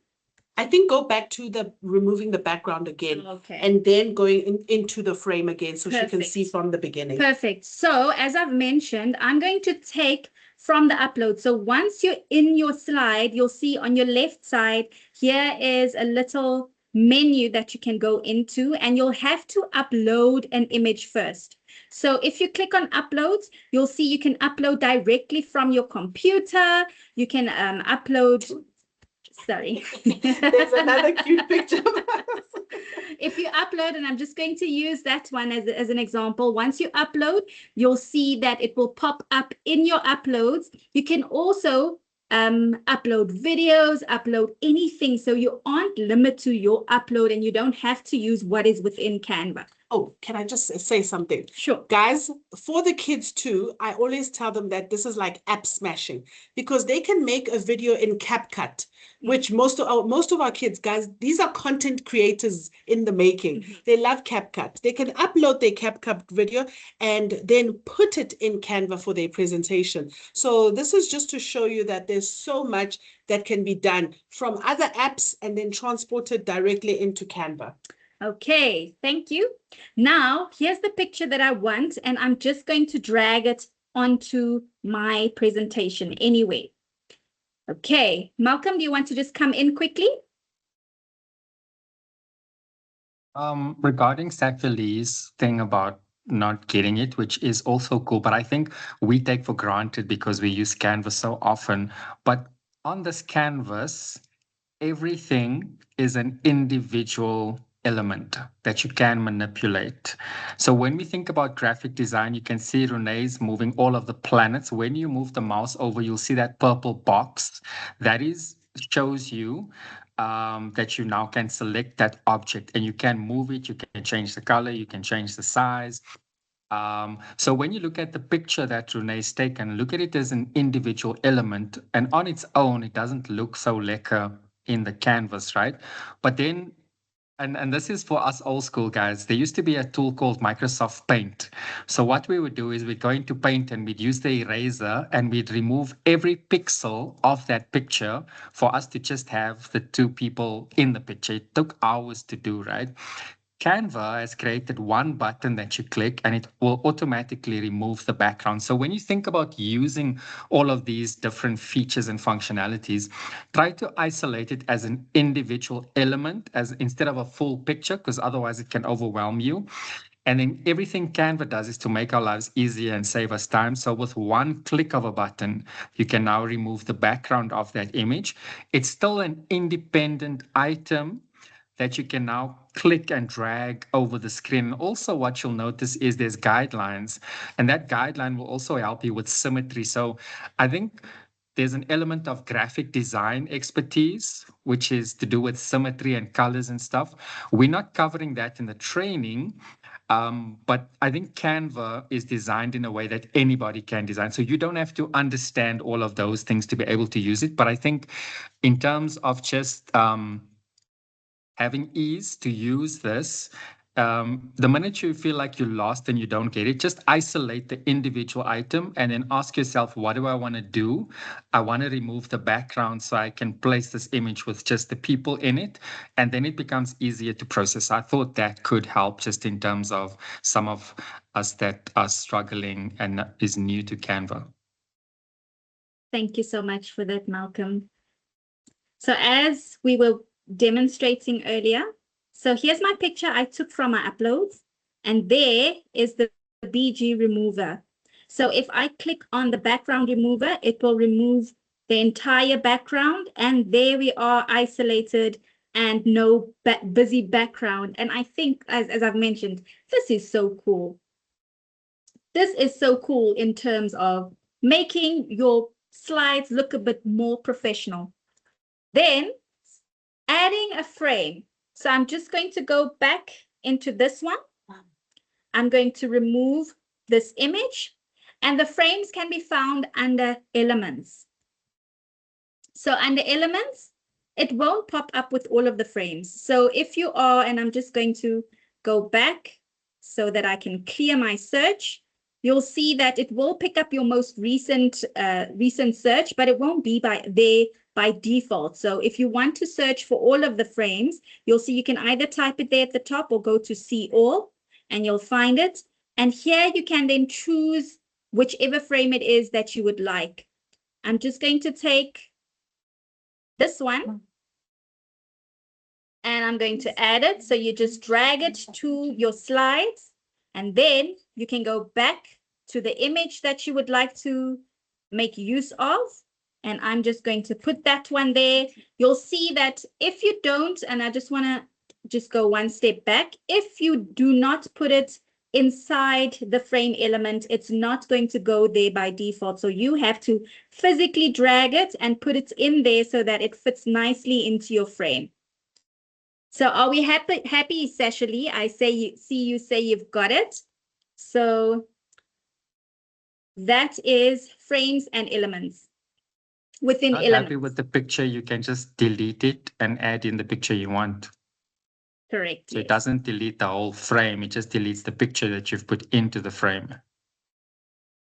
I think go back to the removing the background again, Okay. and then going into the frame again so she can Perfect. see from the beginning. Perfect. So as I've mentioned, I'm going to take from the upload. So once you're in your slide, you'll see on your left side, here is a little menu that you can go into, and you'll have to upload an image first. So if you click on uploads, you'll see you can upload directly from your computer. You can upload, sorry. There's another cute picture. If you upload, and I'm just going to use that one as an example, once you upload, you'll see that it will pop up in your uploads. You can also upload videos, upload anything. So you aren't limited to your upload, and you don't have to use what is within Canva. Oh, can I just say something? Sure. Guys, for the kids too, I always tell them that this is like app smashing, because they can make a video in CapCut, which most of our kids, guys, these are content creators in the making. They love CapCut. They can upload their CapCut video and then put it in Canva for their presentation. So this is just to show you that there's so much that can be done from other apps and then transported directly into Canva. Okay, thank you. Now, here's the picture that I want, and I'm just going to drag it onto my presentation anyway. Okay, Malcolm, do you want to just come in quickly? Regarding Sacville's thing about not getting it, which is also cool, but I think we take for granted because we use Canvas so often. But on this canvas, everything is an individual element that you can manipulate. So when we think about graphic design, you can see Renee's moving all of the planets. When you move the mouse over, you'll see that purple box. That shows you that you now can select that object, and you can move it, you can change the color, you can change the size. So when you look at the picture that Renee's taken, look at it as an individual element, and on its own, it doesn't look so lekker in the canvas, right? But then, and this is for us old school guys, there used to be a tool called Microsoft Paint. So what we would do is we'd go into Paint and we'd use the eraser and we'd remove every pixel of that picture for us to just have the two people in the picture. It took hours to do, right? Canva has created one button that you click and it will automatically remove the background. So when you think about using all of these different features and functionalities, try to isolate it as an individual element as instead of a full picture, because otherwise it can overwhelm you. And then everything Canva does is to make our lives easier and save us time. So with one click of a button, you can now remove the background of that image. It's still an independent item that you can now click and drag over the screen. Also, what you'll notice is there's guidelines, and that guideline will also help you with symmetry. So I think there's an element of graphic design expertise, which is to do with symmetry and colors and stuff. We're not covering that in the training, but I think Canva is designed in a way that anybody can design. So you don't have to understand all of those things to be able to use it. But I think in terms of just having ease to use this, the minute you feel like you're lost and you don't get it, just isolate the individual item and then ask yourself, what do I want to do? I want to remove the background so I can place this image with just the people in it. And then it becomes easier to process. I thought that could help just in terms of some of us that are struggling and is new to Canva. Thank you so much for that, Malcolm. So as we were demonstrating earlier, so here's my picture I took from my uploads, and there is the BG remover. So if I click on the background remover, it will remove the entire background, and there we are isolated and no busy background. And I think, as I've mentioned, this is so cool. this is so cool in terms of making your slides look a bit more professional. Then adding a frame. So I'm just going to go back into this one. I'm going to remove this image, and the frames can be found under elements. So under elements, it won't pop up with all of the frames. So if you are, and I'm just going to go back so that I can clear my search, you'll see that it will pick up your most recent search, but it won't be by default. So if you want to search for all of the frames, you'll see you can either type it there at the top or go to see all, and you'll find it. And here you can then choose whichever frame it is that you would like. I'm just going to take this one, and I'm going to add it. So you just drag it to your slides, and then you can go back to the image that you would like to make use of. And I'm just going to put that one there. You'll see that if you don't, and I just want to just go one step back, if you do not put it inside the frame element, it's not going to go there by default. So you have to physically drag it and put it in there so that it fits nicely into your frame. So are we happy, Sashali? I see you say you've got it. So that is frames and elements within Not elements. happy with the picture, you can just delete it and add in the picture you want. Correct. So yes. it doesn't delete the whole frame, it just deletes the picture that you've put into the frame.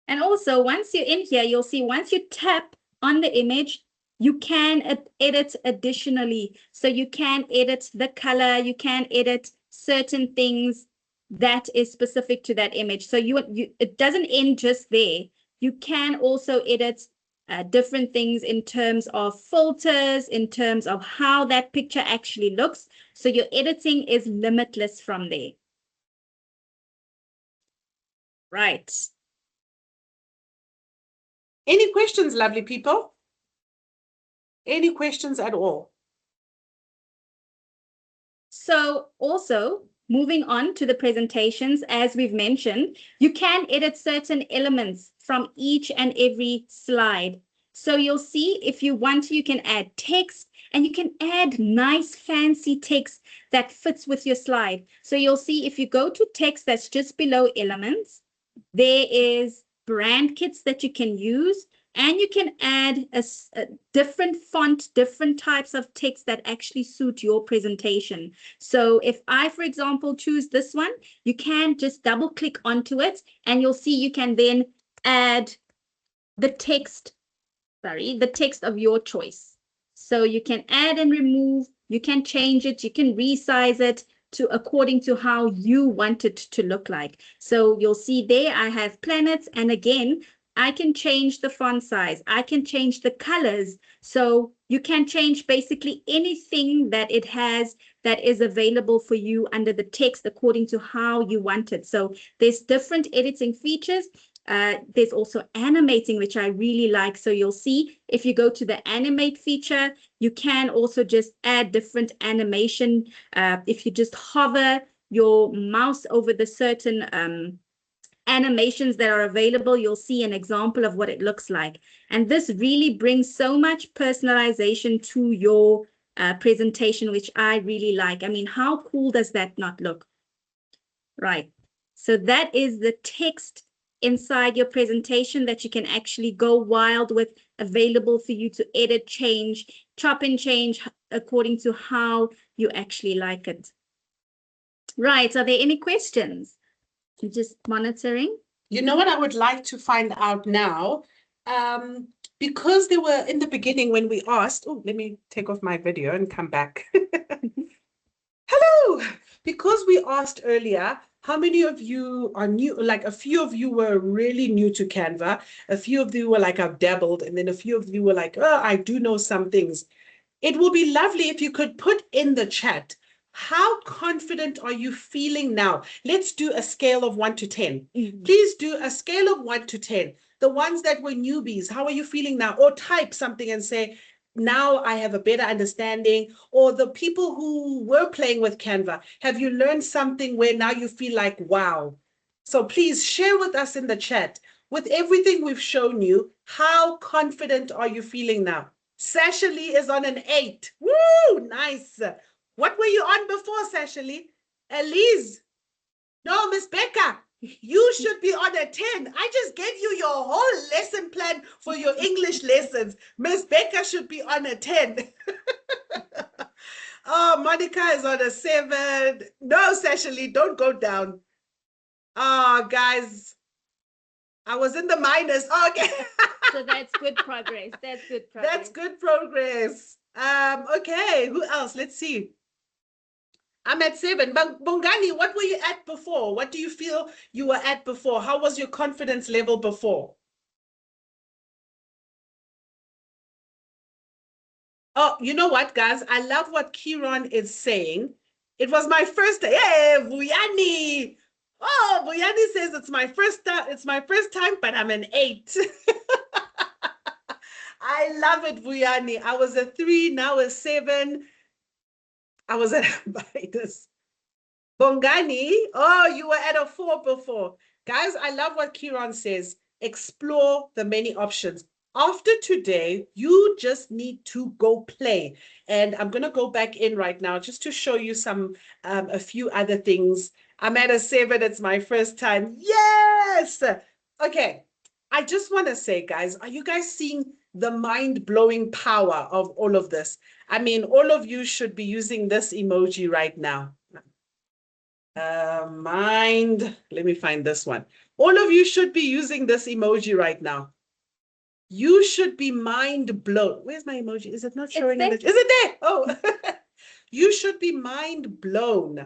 And also, once you're in here, you'll see once you tap on the image, you can edit additionally. So you can edit the color, you can edit certain things that is specific to that image. So it doesn't end just there. You can also edit different things in terms of filters, in terms of how that picture actually looks. So your editing is limitless from there. Right. Any questions, lovely people? Any questions at all? So also, moving on to the presentations, as we've mentioned, you can edit certain elements from each and every slide. So you'll see if you want to, you can add text, and you can add nice fancy text that fits with your slide. So you'll see if you go to text that's just below elements, there is brand kits that you can use. And you can add a different font, different types of text that actually suit your presentation. So if I, for example, choose this one, you can just double click onto it, and you'll see you can then add the text, the text of your choice. So you can add and remove, you can change it, you can resize it according to how you want it to look like. So you'll see there I have planets, and again, I can change the font size. I can change the colors. So you can change basically anything that it has that is available for you under the text according to how you want it. So there's different editing features. There's also animating, which I really like. So you'll see if you go to the animate feature, you can also just add different animation. If you just hover your mouse over the certain animations that are available, you'll see an example of what it looks like. And this really brings so much personalization to your presentation, which I really like. I mean, how cool does that not look? Right. So that is the text inside your presentation that you can actually go wild with, available for you to edit, change, chop and change according to how you actually like it. Right. Are there any questions? I'm just monitoring. You know what I would like to find out now? Because they were in the beginning when we asked, oh, let me take off my video and come back. Hello, because we asked earlier, how many of you are new? Like a few of you were really new to Canva. A few of you were like, I've dabbled. And then a few of you were like, oh, I do know some things. It will be lovely if you could put in the chat, how confident are you feeling now? Let's do a scale of 1 to 10. Please do a scale of 1 to 10. The ones that were newbies, how are you feeling now? Or type something and say, now I have a better understanding. Or the people who were playing with Canva, have you learned something where now you feel like, wow, So please share with us in the chat, with everything we've shown you, how confident are you feeling now? Sasha Lee is on an 8. Woo, nice. What were you on before, Sasha Lee? Elise? No, Miss Becca, you should be on a 10. I just gave you your whole lesson plan for your English lessons. Miss Becca should be on a 10. Oh, Monica is on a 7. No, Sasha Lee, don't go down. Oh, guys, I was in the minus. Oh, okay. So that's good progress. That's good progress. That's good progress. Okay, who else? Let's see. I'm at 7. Bongani, what were you at before? What do you feel you were at before? How was your confidence level before? Oh, you know what, guys? I love what Kiran is saying. It was my first day. Hey, Vuyani. Oh, Vuyani says it's my first time, but I'm an 8. I love it, Vuyani. I was a 3, now a 7. I was at a minus. Bongani, oh, you were at a 4 before. Guys, I love what Kiran says. Explore the many options. After today, you just need to go play. And I'm going to go back in right now just to show you a few other things. I'm at a 7. It's my first time. Yes. Okay. I just want to say, guys, are you guys seeing the mind-blowing power of all of this? I mean, all of you should be using this emoji right now. Let me find this one. All of you should be using this emoji right now. You should be mind blown. Where's my emoji? Is it not showing? Is it there? Oh, you should be mind blown.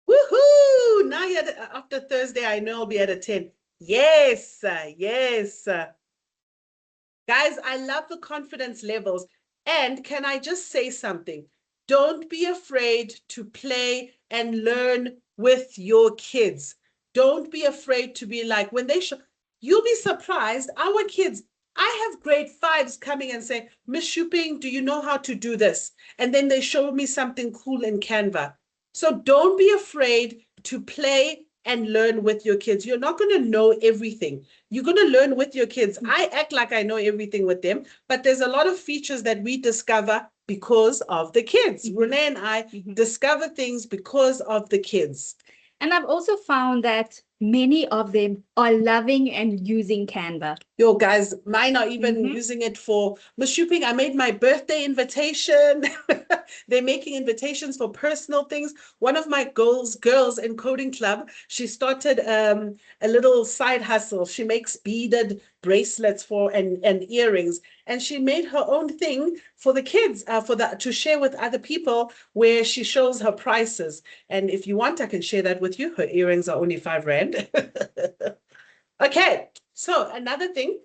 Woohoo! Now after Thursday, I know I'll be at a 10. Yes, yes. Guys, I love the confidence levels. And can I just say something? Don't be afraid to play and learn with your kids. Don't be afraid to be like, when they show, you'll be surprised. Our kids, I have grade 5s coming and say, Miss Shuping, do you know how to do this? And then they show me something cool in Canva. So don't be afraid to play and learn with your kids. You're not going to know everything. You're going to learn with your kids. I act like I know everything with them, but there's a lot of features that we discover because of the kids. Renee and I discover things because of the kids. And I've also found that many of them are loving and using Canva. Yo, guys, mine are even using it for Miss Shuping. I made my birthday invitation. They're making invitations for personal things. One of my girls in coding club, she started a little side hustle. She makes beaded bracelets and earrings, and she made her own thing for the kids to share with other people, where she shows her prices. And if you want, I can share that with you. Her earrings are only 5 rand. Okay, so another thing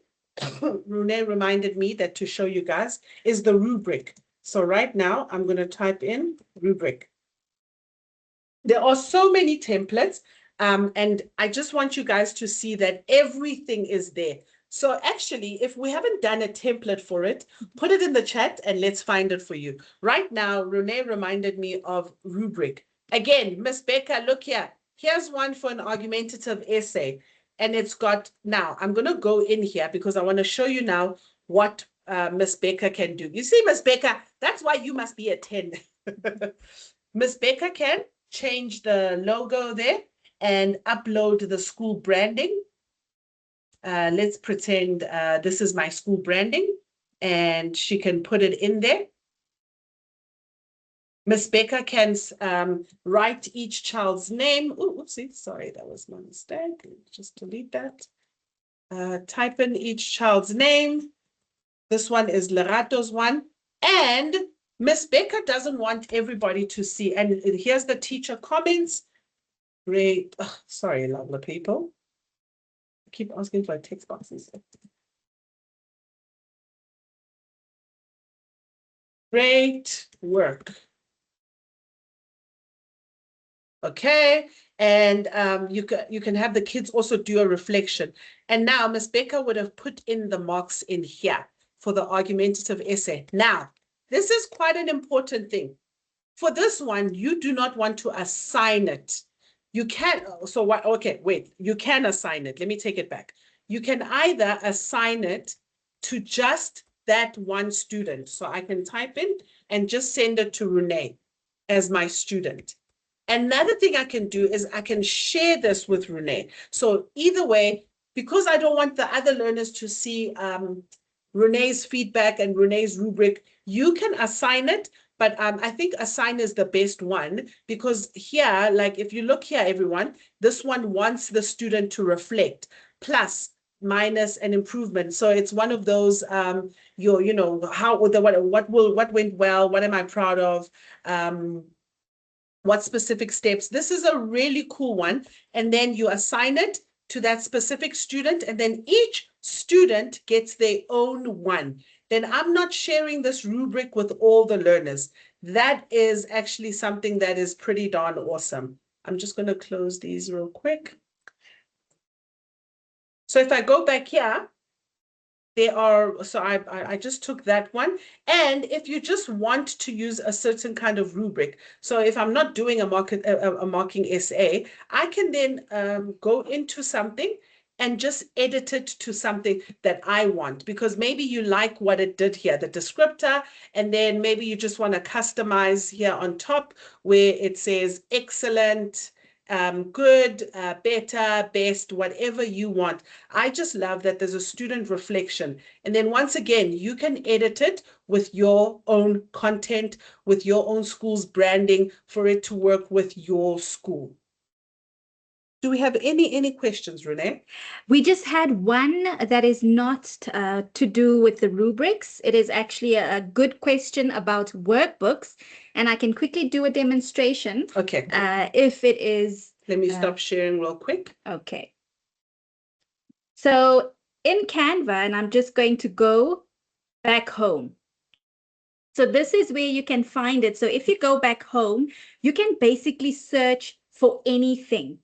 Rune reminded me that to show you guys is the rubric. So right now I'm going to type in rubric. There are so many templates, and I just want you guys to see that everything is there. So actually, if we haven't done a template for it, put it in the chat and let's find it for you. Right now, Rune reminded me of rubric. Again, Miss Becca, look here. Here's one for an argumentative essay. And it's got, now I'm going to go in here because I want to show you now what Miss Becca can do. You see, Miss Becca, that's why you must be a 10. Miss Becca can change the logo there and upload the school branding. Let's pretend this is my school branding, and she can put it in there. Miss Becca can write each child's name. Oh, oopsie, sorry, that was my mistake. Just delete that. Type in each child's name. This one is Lerato's one. And Miss Becca doesn't want everybody to see. And here's the teacher comments. Great. Oh, sorry, lovely people. I keep asking for text boxes. Great work. Okay, and you can have the kids also do a reflection. And now Miss Becca would have put in the marks in here for the argumentative essay. Now, this is quite an important thing. For this one, you do not want to assign it. You can, so what, okay, wait, you can assign it. Let me take it back. You can either assign it to just that one student. So I can type in and just send it to Renee as my student. Another thing I can do is I can share this with Renee. So either way, because I don't want the other learners to see Renee's feedback and Renee's rubric, you can assign it, but I think assign is the best one because here, like if you look here, everyone, this one wants the student to reflect, plus, minus, and improvement. So it's one of those, you know, what went well, what am I proud of, what specific steps. This is a really cool one. And then you assign it to that specific student, and then each student gets their own one. Then I'm not sharing this rubric with all the learners. That is actually something that is pretty darn awesome. I'm just going to close these real quick. So if I go back here, there are, so I just took that one. And if you just want to use a certain kind of rubric, so if I'm not doing a marking essay, I can then go into something and just edit it to something that I want, because maybe you like what it did here, the descriptor, and then maybe you just want to customize here on top where it says excellent, good, better, best, whatever you want. I just love that there's a student reflection. And then once again, you can edit it with your own content, with your own school's branding for it to work with your school. Do we have any questions, Renee? We just had one that is not to do with the rubrics. It is actually a good question about workbooks, and I can quickly do a demonstration. Okay. If it is. Let me stop sharing real quick. Okay. So in Canva, and I'm just going to go back home. So this is where you can find it. So if you go back home, you can basically search for anything.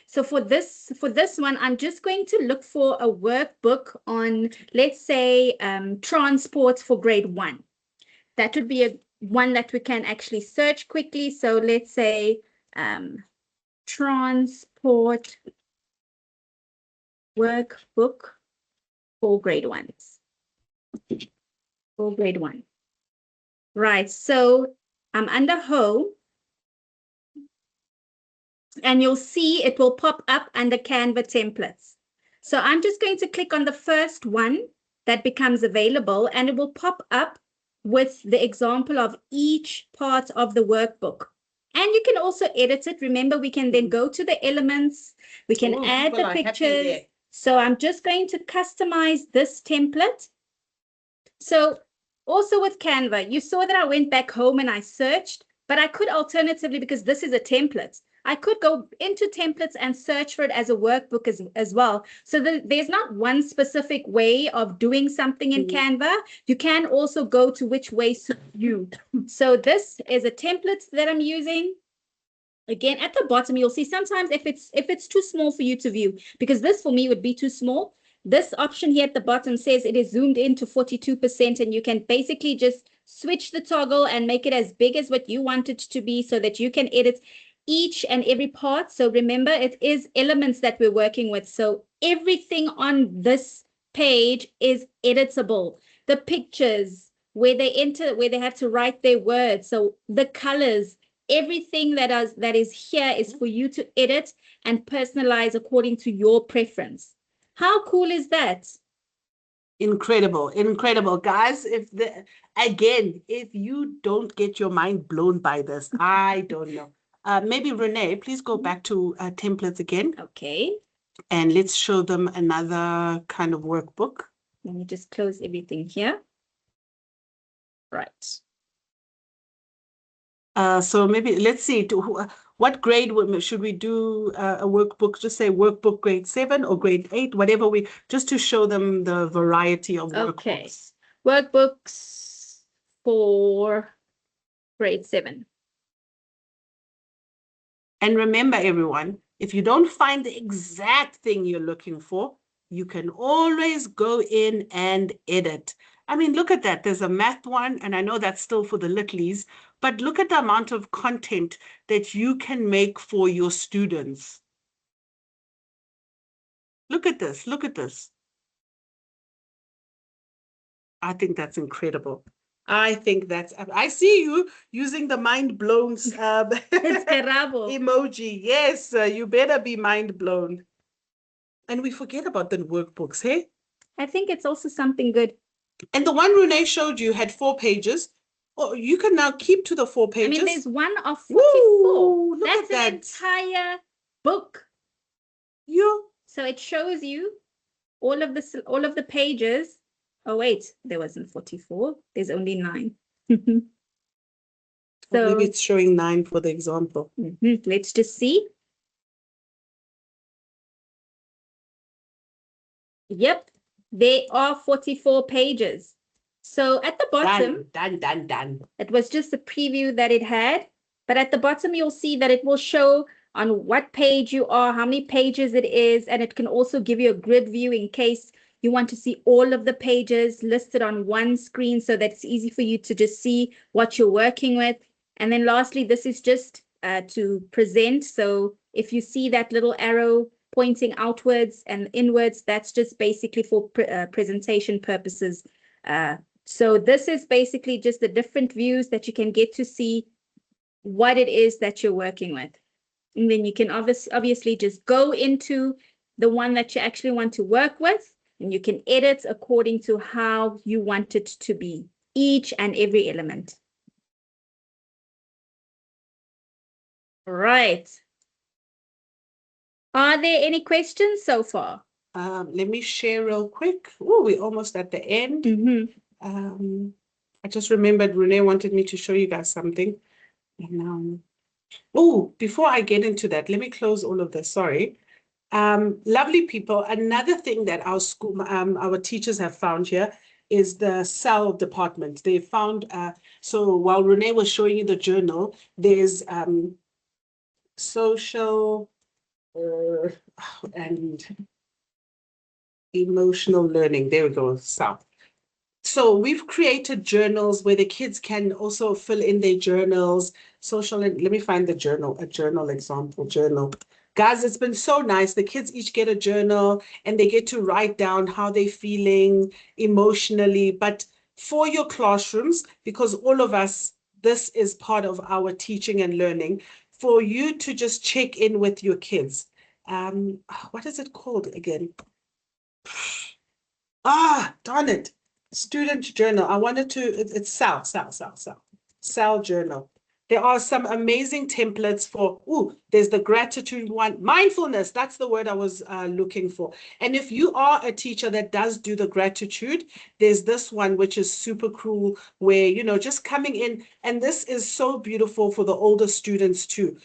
So for this one, I'm just going to look for a workbook on, let's say, transport for grade 1. That would be one that we can actually search quickly. So let's say transport workbook for grade 1s. For grade 1. Right, so I'm under home. And you'll see it will pop up under Canva templates. So I'm just going to click on the first one that becomes available, and it will pop up with the example of each part of the workbook. And you can also edit it. Remember, we can then go to the elements. We can add the pictures. So I'm just going to customize this template. So also with Canva, you saw that I went back home and I searched, but I could alternatively, because this is a template, I could go into templates and search for it as a workbook as well. So there's not one specific way of doing something in Canva. You can also go to which way suits you. So this is a template that I'm using. Again, at the bottom, you'll see sometimes if it's too small for you to view, because this for me would be too small. This option here at the bottom says it is zoomed in to 42%, and you can basically just switch the toggle and make it as big as what you want it to be so that you can edit each and every part. So remember, it is elements that we're working with. So everything on this page is editable. The pictures, where they enter, where they have to write their words. So the colors, everything that is here is for you to edit and personalize according to your preference. How cool is that? Incredible, incredible. Guys, if you don't get your mind blown by this, I don't know. Maybe Renee, please go back to templates again. Okay. And let's show them another kind of workbook. Let me just close everything here. Right. So maybe let's see, what grade should we do a workbook? Just say workbook grade 7 or grade 8, whatever just to show them the variety of workbooks. Okay. Workbooks for grade 7. And remember, everyone, if you don't find the exact thing you're looking for, you can always go in and edit. I mean, look at that. There's a math one, and I know that's still for the littlies, but look at the amount of content that you can make for your students. Look at this. Look at this. I think that's incredible. I think that's, I see you using the mind blown It's terrible. emoji. Yes, you better be mind blown. And we forget about the workbooks, hey? I think it's also something good. And the one Renee showed you had 4 pages. Oh, you can now keep to the 4 pages. I mean, there's one of 44. Woo, look That's at an that. entire book. You. So it shows you all of the pages. Oh wait, there wasn't 44. There's only 9. Or maybe So it's showing 9 for the example. let's just see. Yep, there are 44 pages. So at the bottom, Done. it was just a preview that it had. But at the bottom, you'll see that it will show on what page you are, how many pages it is, and it can also give you a grid view in case you want to see all of the pages listed on one screen so that it's easy for you to just see what you're working with. And then lastly, this is just to present. So if you see that little arrow pointing outwards and inwards, that's just basically for presentation purposes. So this is basically just the different views that you can get to see what it is that you're working with. And then you can obviously just go into the one that you actually want to work with, and you can edit according to how you want it to be, each and every element. Right. Are there any questions so far? Let me share real quick. Oh, we're almost at the end. I just remembered Renee wanted me to show you guys something. And oh, before I get into that, let me close all of this. Sorry. Lovely people. Another thing that our school, our teachers have found here is the cell department. They found, so while Renee was showing you the journal, there's social and emotional learning. There we go, cell. So we've created journals where the kids can also fill in their journals, social, and let me find the journal, a journal example journal. Guys, it's been so nice. The kids each get a journal and they get to write down how they're feeling emotionally. But for your classrooms, because all of us, this is part of our teaching and learning, for you to just check in with your kids. What is it called again? Darn it. Student journal. I wanted to, it's Sal journal. There are some amazing templates for, there's the gratitude one. Mindfulness, that's the word I was looking for. And if you are a teacher that does do the gratitude, there's this one, which is super cool, where, just coming in, and this is so beautiful for the older students too.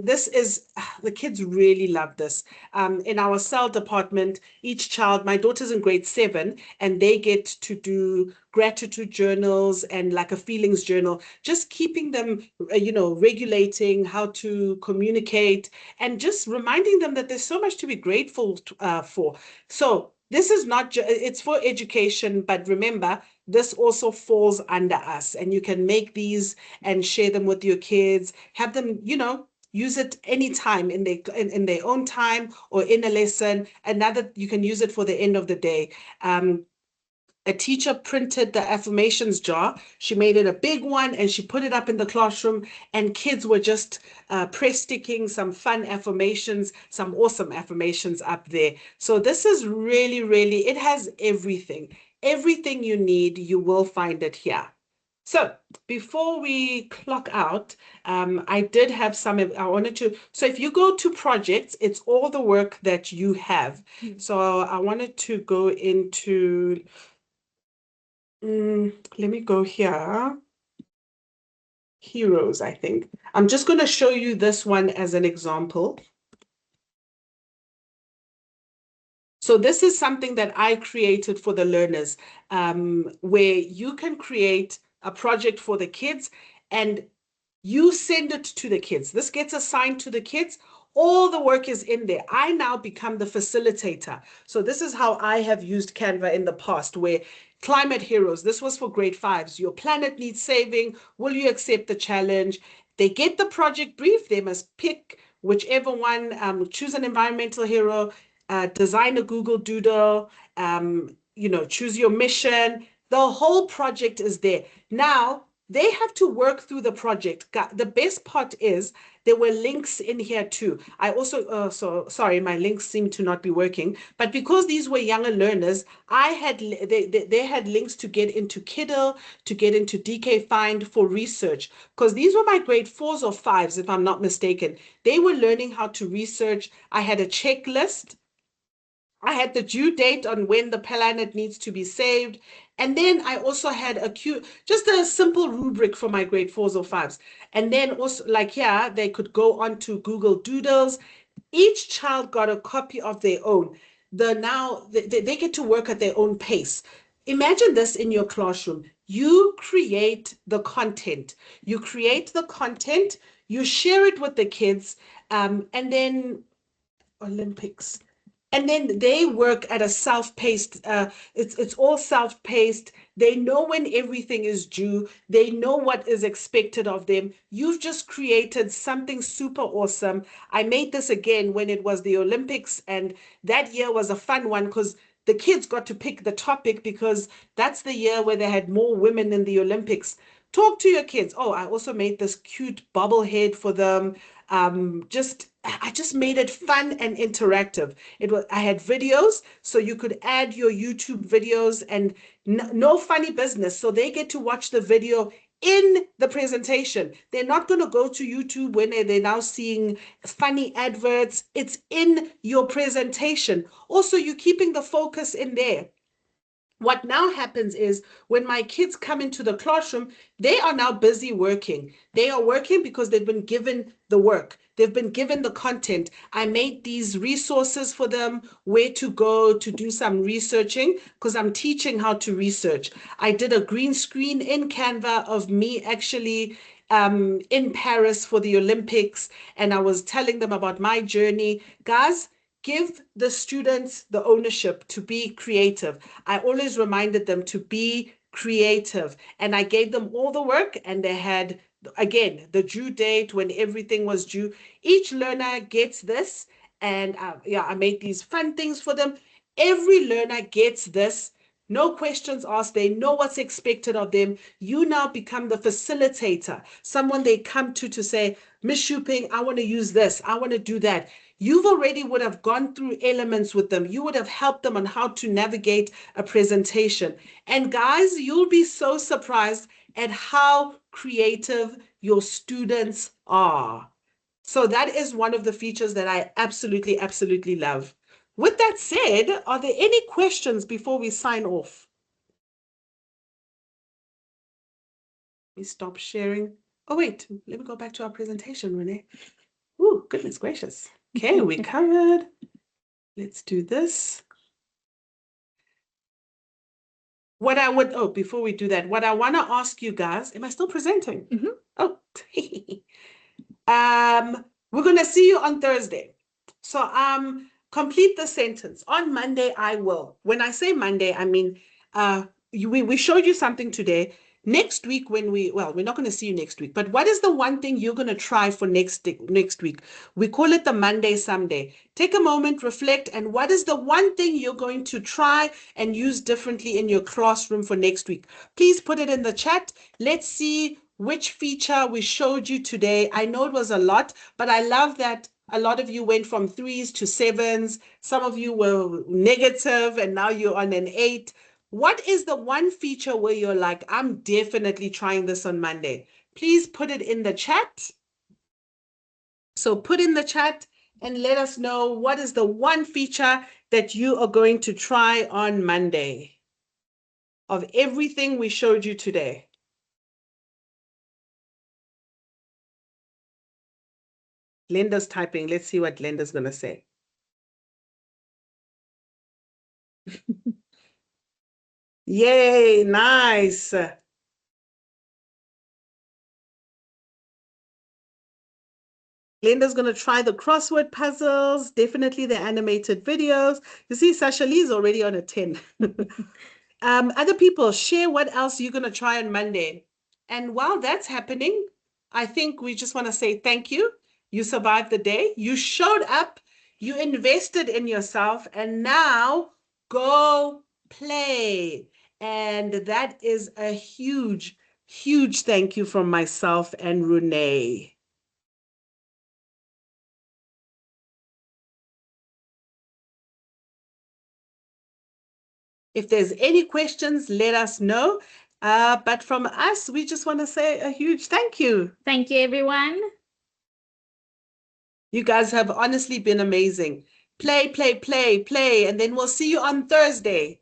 This is, the kids really love this. In our cell department, each child, my daughter's in grade 7, and they get to do gratitude journals and like a feelings journal, just keeping them, regulating how to communicate and just reminding them that there's so much to be grateful for. So this is not, it's for education, but remember, this also falls under us, and you can make these and share them with your kids, have them, use it anytime in their own time or in a lesson. Another, you can use it for the end of the day. A teacher printed the affirmations jar. She made it a big one and she put it up in the classroom, and kids were just press sticking some fun affirmations, some awesome affirmations up there. So this is really, really, it has everything. Everything you need, you will find it here. So before we clock out, I did have some, I wanted to, so if you go to projects, it's all the work that you have. So I wanted to go into, let me go here. Heroes, I think. I'm just going to show you this one as an example. So this is something that I created for the learners, where you can create a project for the kids and you send it to the kids. This gets assigned to the kids. All the work is in there. I now become the facilitator. So this is how I have used Canva in the past, where climate heroes, this was for grade fives. Your planet needs saving. Will you accept the challenge? They get the project brief. They must pick whichever one, choose an environmental hero, design a Google Doodle, choose your mission. The whole project is there. Now, they have to work through the project. The best part is there were links in here too. I also, sorry, my links seem to not be working, but because these were younger learners, they had links to get into Kiddle, to get into DK Find for research, because these were my grade fours or fives, if I'm not mistaken. They were learning how to research. I had a checklist. I had the due date on when the planet needs to be saved. And then I also had just a simple rubric for my grade fours or fives. And then also, like here, they could go on to Google Doodles. Each child got a copy of their own. They get to work at their own pace. Imagine this in your classroom. You create the content. You share it with the kids, and then Olympics. And then they work at a self-paced, it's all self-paced. They know when everything is due. They know what is expected of them. You've just created something super awesome. I made this again when it was the Olympics, and that year was a fun one because the kids got to pick the topic because that's the year where they had more women in the Olympics. Talk to your kids. Oh, I also made this cute bobblehead for them. I just made it fun and interactive. I had videos, so you could add your YouTube videos, and no funny business. So they get to watch the video in the presentation. They're not going to go to YouTube when they're now seeing funny adverts. It's in your presentation. Also, you're keeping the focus in there. What now happens is when my kids come into the classroom, they are now busy working. They are working because they've been given the work. They've been given the content. I made these resources for them, where to go to do some researching, because I'm teaching how to research. I did a green screen in Canva of me actually in Paris for the Olympics, and I was telling them about my journey. Guys, give the students the ownership to be creative. I always reminded them to be creative, and I gave them all the work, and they had, again, the due date when everything was due. Each learner gets this, and I made these fun things for them. Every learner gets this. No questions asked. They know what's expected of them. You now become the facilitator, someone they come to say, Miss Shuping, I want to use this. I want to do that. You've already would have gone through elements with them. You would have helped them on how to navigate a presentation. And guys, you'll be so surprised at how creative your students are. So that is one of the features that I absolutely, absolutely love. With that said, are there any questions before we sign off? Let me stop sharing. Oh, wait, let me go back to our presentation, Renee. Oh, goodness gracious. Okay, we covered. Let's do this. Before we do that, what I want to ask you guys, am I still presenting? Mm-hmm. Oh, we're going to see you on Thursday. So, complete the sentence. On Monday, I will. When I say Monday, I mean, we showed you something today. Next week, we're not going to see you next week, but what is the one thing you're going to try for next week? We call it the Monday Someday. Take a moment, reflect, and what is the one thing you're going to try and use differently in your classroom for next week? Please put it in the chat. Let's see which feature we showed you today. I know it was a lot, but I love that a lot of you went from 3s to 7s. Some of you were negative, and now you're on an 8. What is the one feature where you're like, I'm definitely trying this on Monday? Please put it in the chat. So put in the chat and let us know what is the one feature that you are going to try on Monday of everything we showed you today. Linda's typing. Let's see what Linda's going to say. Yay, nice. Glenda's going to try the crossword puzzles, definitely the animated videos. You see, Sasha Lee's already on a 10. Other people, share what else you're going to try on Monday. And while that's happening, I think we just want to say thank you. You survived the day. You showed up. You invested in yourself. And now go play. And that is a huge, huge thank you from myself and Renee. If there's any questions, let us know. But from us, we just want to say a huge thank you. Thank you, everyone. You guys have honestly been amazing. Play, play, play, play, and then we'll see you on Thursday.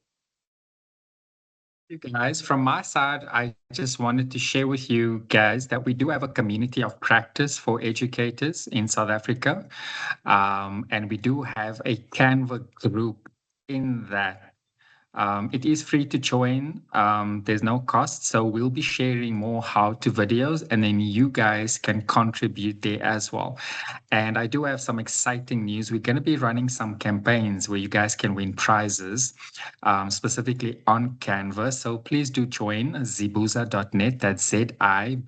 You guys, from my side, I just wanted to share with you guys that we do have a community of practice for educators in South Africa. And we do have a Canva group in that. It is free to join. There's no cost. So we'll be sharing more how-to videos, and then you guys can contribute there as well. And I do have some exciting news. We're going to be running some campaigns where you guys can win prizes, specifically on Canva. So please do join zibuza.net. That's zibuza.net.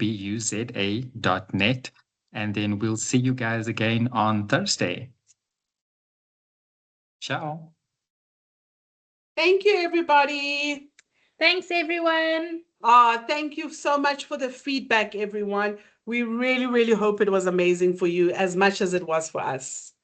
And then we'll see you guys again on Thursday. Ciao. Thank you, everybody. Thanks, everyone. Thank you so much for the feedback, everyone. We really, really hope it was amazing for you as much as it was for us.